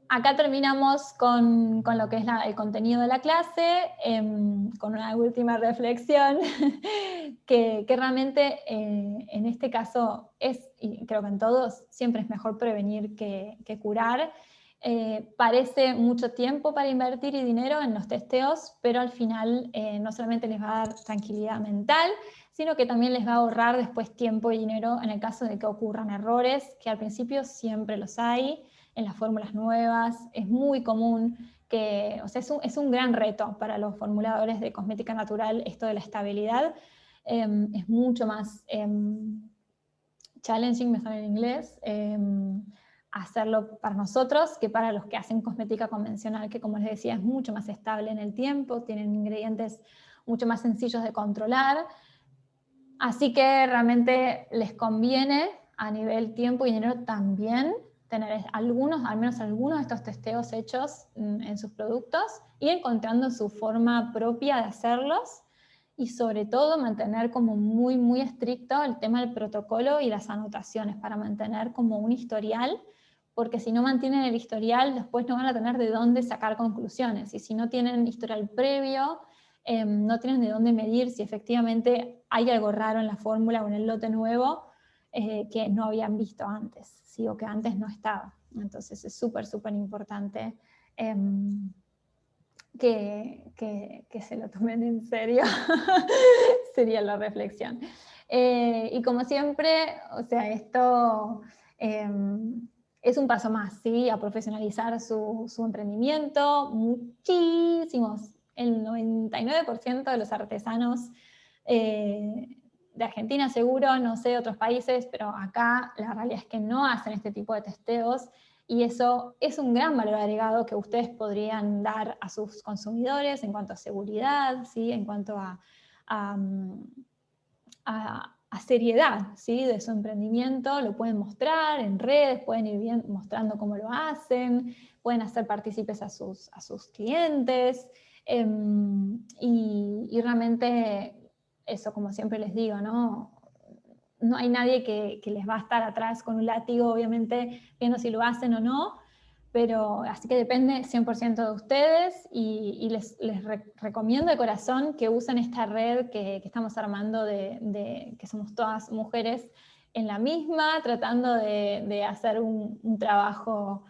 Acá terminamos con lo que es el contenido de la clase, con una última reflexión, que realmente en este caso es, y creo que en todos, siempre es mejor prevenir que curar. Parece mucho tiempo para invertir y dinero en los testeos, pero al final no solamente les va a dar tranquilidad mental, sino que también les va a ahorrar después tiempo y dinero en el caso de que ocurran errores, que al principio siempre los hay, en las fórmulas nuevas, es muy común que, o sea, es un gran reto para los formuladores de cosmética natural esto de la estabilidad, es mucho más challenging, me sale en inglés, hacerlo para nosotros que para los que hacen cosmética convencional, que como les decía es mucho más estable en el tiempo, tienen ingredientes mucho más sencillos de controlar, así que realmente les conviene a nivel tiempo y dinero también tener al menos algunos de estos testeos hechos en sus productos y encontrando su forma propia de hacerlos y sobre todo mantener como muy, muy estricto el tema del protocolo y las anotaciones para mantener como un historial, porque si no mantienen el historial después no van a tener de dónde sacar conclusiones y si no tienen historial previo, no tienen de dónde medir si efectivamente hay algo raro en la fórmula o en el lote nuevo que no habían visto antes, ¿sí? O que antes no estaba. Entonces es súper, súper importante que se lo tomen en serio, sería la reflexión. Y como siempre, o sea, esto es un paso más, ¿sí? A profesionalizar su emprendimiento. Muchísimos, el 99% de los artesanos de Argentina seguro, no sé, otros países, pero acá la realidad es que no hacen este tipo de testeos y eso es un gran valor agregado que ustedes podrían dar a sus consumidores en cuanto a seguridad, ¿sí? En cuanto a seriedad, ¿sí? De su emprendimiento, lo pueden mostrar en redes, pueden ir mostrando cómo lo hacen, pueden hacer partícipes a sus clientes y realmente eso, como siempre les digo, ¿no? No hay nadie que les va a estar atrás con un látigo, obviamente, viendo si lo hacen o no, pero así que depende 100% de ustedes y les recomiendo de corazón que usen esta red que estamos armando que somos todas mujeres en la misma, tratando de hacer un trabajo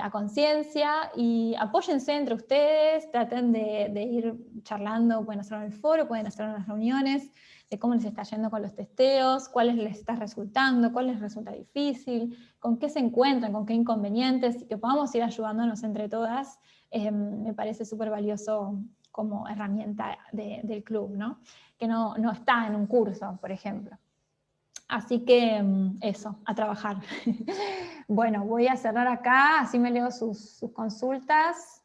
a conciencia y apóyense entre ustedes, traten de ir charlando, pueden hacerlo en el foro, pueden hacerlo en las reuniones, de cómo les está yendo con los testeos, cuáles les está resultando, cuál les resulta difícil, con qué se encuentran, con qué inconvenientes, y que podamos ir ayudándonos entre todas, me parece súper valioso como herramienta del club, ¿no? Que no está en un curso, por ejemplo. Así que eso, a trabajar. Bueno, voy a cerrar acá, así me leo sus consultas.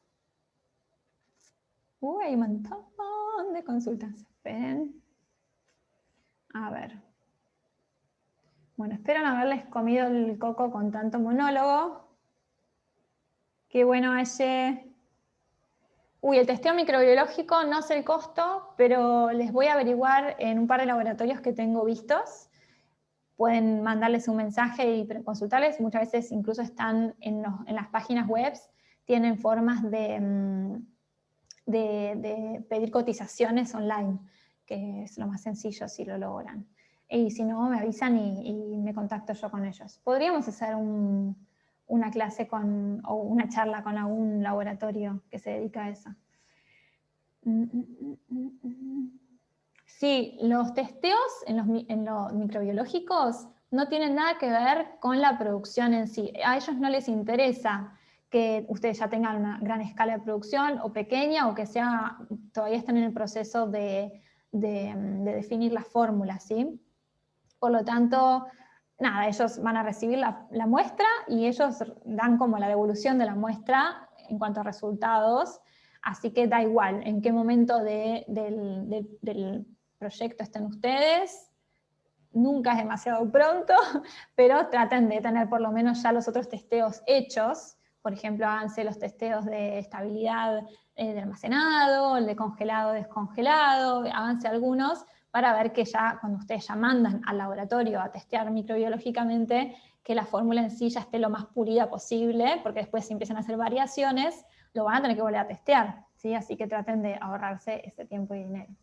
Hay un montón de consultas. Esperen. A ver. Bueno, espero no haberles comido el coco con tanto monólogo. Qué bueno, Aye. El testeo microbiológico no sé el costo, pero les voy a averiguar en un par de laboratorios que tengo vistos. Pueden mandarles un mensaje y consultarles. Muchas veces incluso están en las páginas web, tienen formas de pedir cotizaciones online. que es lo más sencillo si lo logran. Y si no, me avisan y me contacto yo con ellos. Podríamos hacer una clase o una charla con algún laboratorio que se dedica a eso. Sí, los testeos en los microbiológicos no tienen nada que ver con la producción en sí. A ellos no les interesa que ustedes ya tengan una gran escala de producción o pequeña, o que todavía están en el proceso de definir las fórmulas, ¿sí? Por lo tanto, nada, ellos van a recibir la muestra y ellos dan como la devolución de la muestra en cuanto a resultados, así que da igual en qué momento del proyecto estén ustedes, nunca es demasiado pronto, pero traten de tener por lo menos ya los otros testeos hechos. Por ejemplo, háganse los testeos de estabilidad de almacenado, el de congelado, descongelado, háganse algunos para ver que ya cuando ustedes ya mandan al laboratorio a testear microbiológicamente, que la fórmula en sí ya esté lo más pulida posible, porque después si empiezan a hacer variaciones, lo van a tener que volver a testear, ¿sí? Así que traten de ahorrarse ese tiempo y dinero.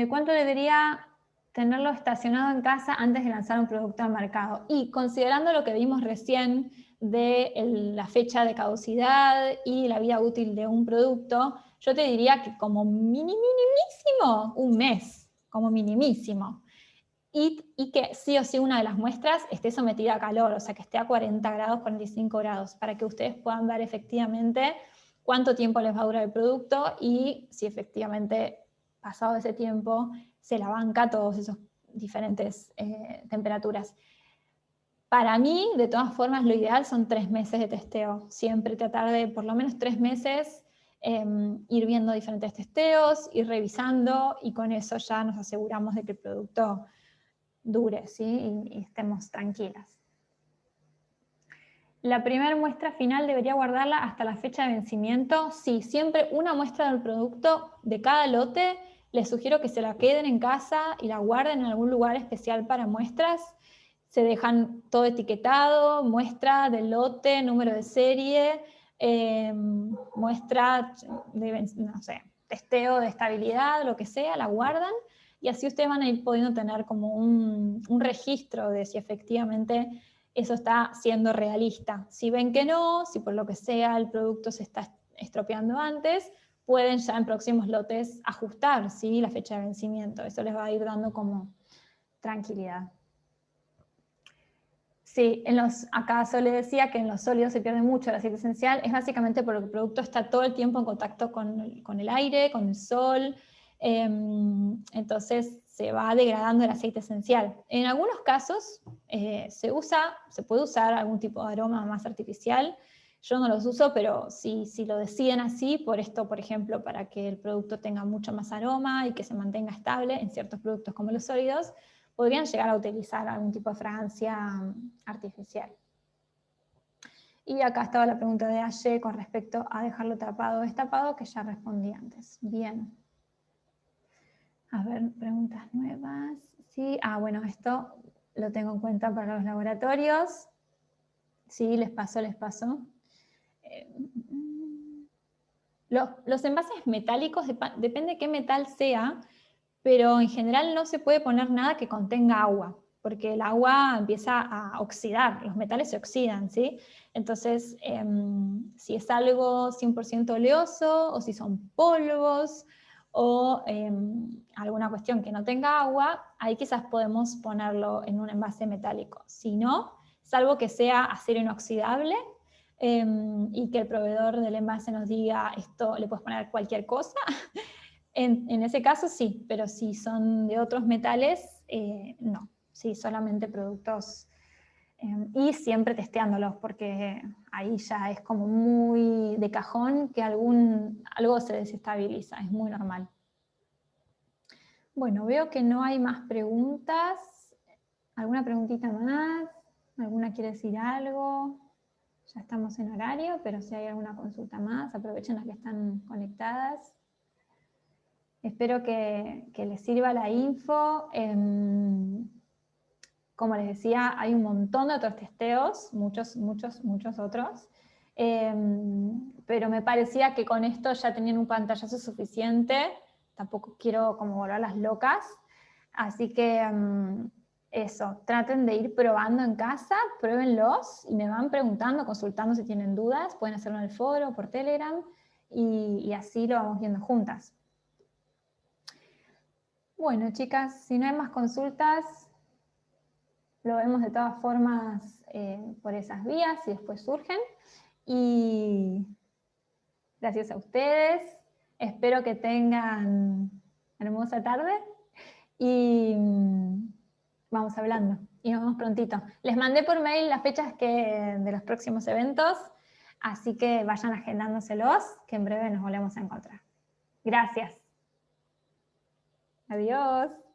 ¿Cuánto debería tenerlo estacionado en casa antes de lanzar un producto al mercado? Y considerando lo que vimos recién de la fecha de caducidad y la vida útil de un producto, yo te diría que como minimísimo un mes, como minimísimo. Y que sí o sí una de las muestras esté sometida a calor, o sea que esté a 40 grados, 45 grados, para que ustedes puedan ver efectivamente cuánto tiempo les va a durar el producto y si efectivamente pasado ese tiempo se la banca todas esas diferentes temperaturas. Para mí, de todas formas, lo ideal son 3 meses de testeo. Siempre tratar de por lo menos 3 meses ir viendo diferentes testeos, ir revisando, y con eso ya nos aseguramos de que el producto dure, ¿sí? Y estemos tranquilas. La primera muestra final debería guardarla hasta la fecha de vencimiento. Sí, siempre una muestra del producto de cada lote. Les sugiero que se la queden en casa y la guarden en algún lugar especial para muestras. Se dejan todo etiquetado, muestra del lote, número de serie, muestra de, no sé, testeo de estabilidad, lo que sea, la guardan. Y así ustedes van a ir pudiendo tener como un registro de si efectivamente eso está siendo realista. Si ven que no, si por lo que sea el producto se está estropeando antes, pueden ya en próximos lotes ajustar, ¿sí?, la fecha de vencimiento. Eso les va a ir dando como tranquilidad. Sí, acá solo decía que en los sólidos se pierde mucho el aceite esencial, es básicamente porque el producto está todo el tiempo en contacto con el aire, con el sol, entonces se va degradando el aceite esencial. En algunos casos se puede usar algún tipo de aroma más artificial. Yo no los uso, pero si lo deciden así, por esto, por ejemplo, para que el producto tenga mucho más aroma y que se mantenga estable en ciertos productos como los sólidos, podrían llegar a utilizar algún tipo de fragancia artificial. Y acá estaba la pregunta de Aye con respecto a dejarlo tapado o destapado, que ya respondí antes. Bien. A ver, preguntas nuevas. Sí, bueno, esto lo tengo en cuenta para los laboratorios. Sí, les pasó. Los envases metálicos, depende de qué metal sea, pero en general no se puede poner nada que contenga agua, porque el agua empieza a oxidar, los metales se oxidan, ¿sí? Entonces, si es algo 100% oleoso, o si son polvos, o alguna cuestión que no tenga agua, ahí quizás podemos ponerlo en un envase metálico. Si no, salvo que sea acero inoxidable, y que el proveedor del envase nos diga, esto le puedes poner cualquier cosa, en ese caso sí, pero si son de otros metales, no. Sí, solamente productos, y siempre testeándolos, porque ahí ya es como muy de cajón que algo se desestabiliza, es muy normal. Bueno, veo que no hay más preguntas. ¿Alguna preguntita más? ¿Alguna quiere decir algo? Ya estamos en horario, pero si hay alguna consulta más, aprovechen las que están conectadas. Espero que les sirva la info. Como les decía, hay un montón de otros testeos, muchos otros, pero me parecía que con esto ya tenían un pantallazo suficiente tampoco quiero como volverlas locas, así que eso, traten de ir probando en casa, pruébenlos y me van preguntando, consultando si tienen dudas, pueden hacerlo en el foro, por Telegram, y así lo vamos viendo juntas. Bueno, chicas, si no hay más consultas, lo vemos de todas formas por esas vías si después surgen. Y gracias a ustedes, espero que tengan hermosa tarde y vamos hablando. Y nos vemos prontito. Les mandé por mail las fechas de los próximos eventos, así que vayan agendándoselos, que en breve nos volvemos a encontrar. Gracias. Adiós.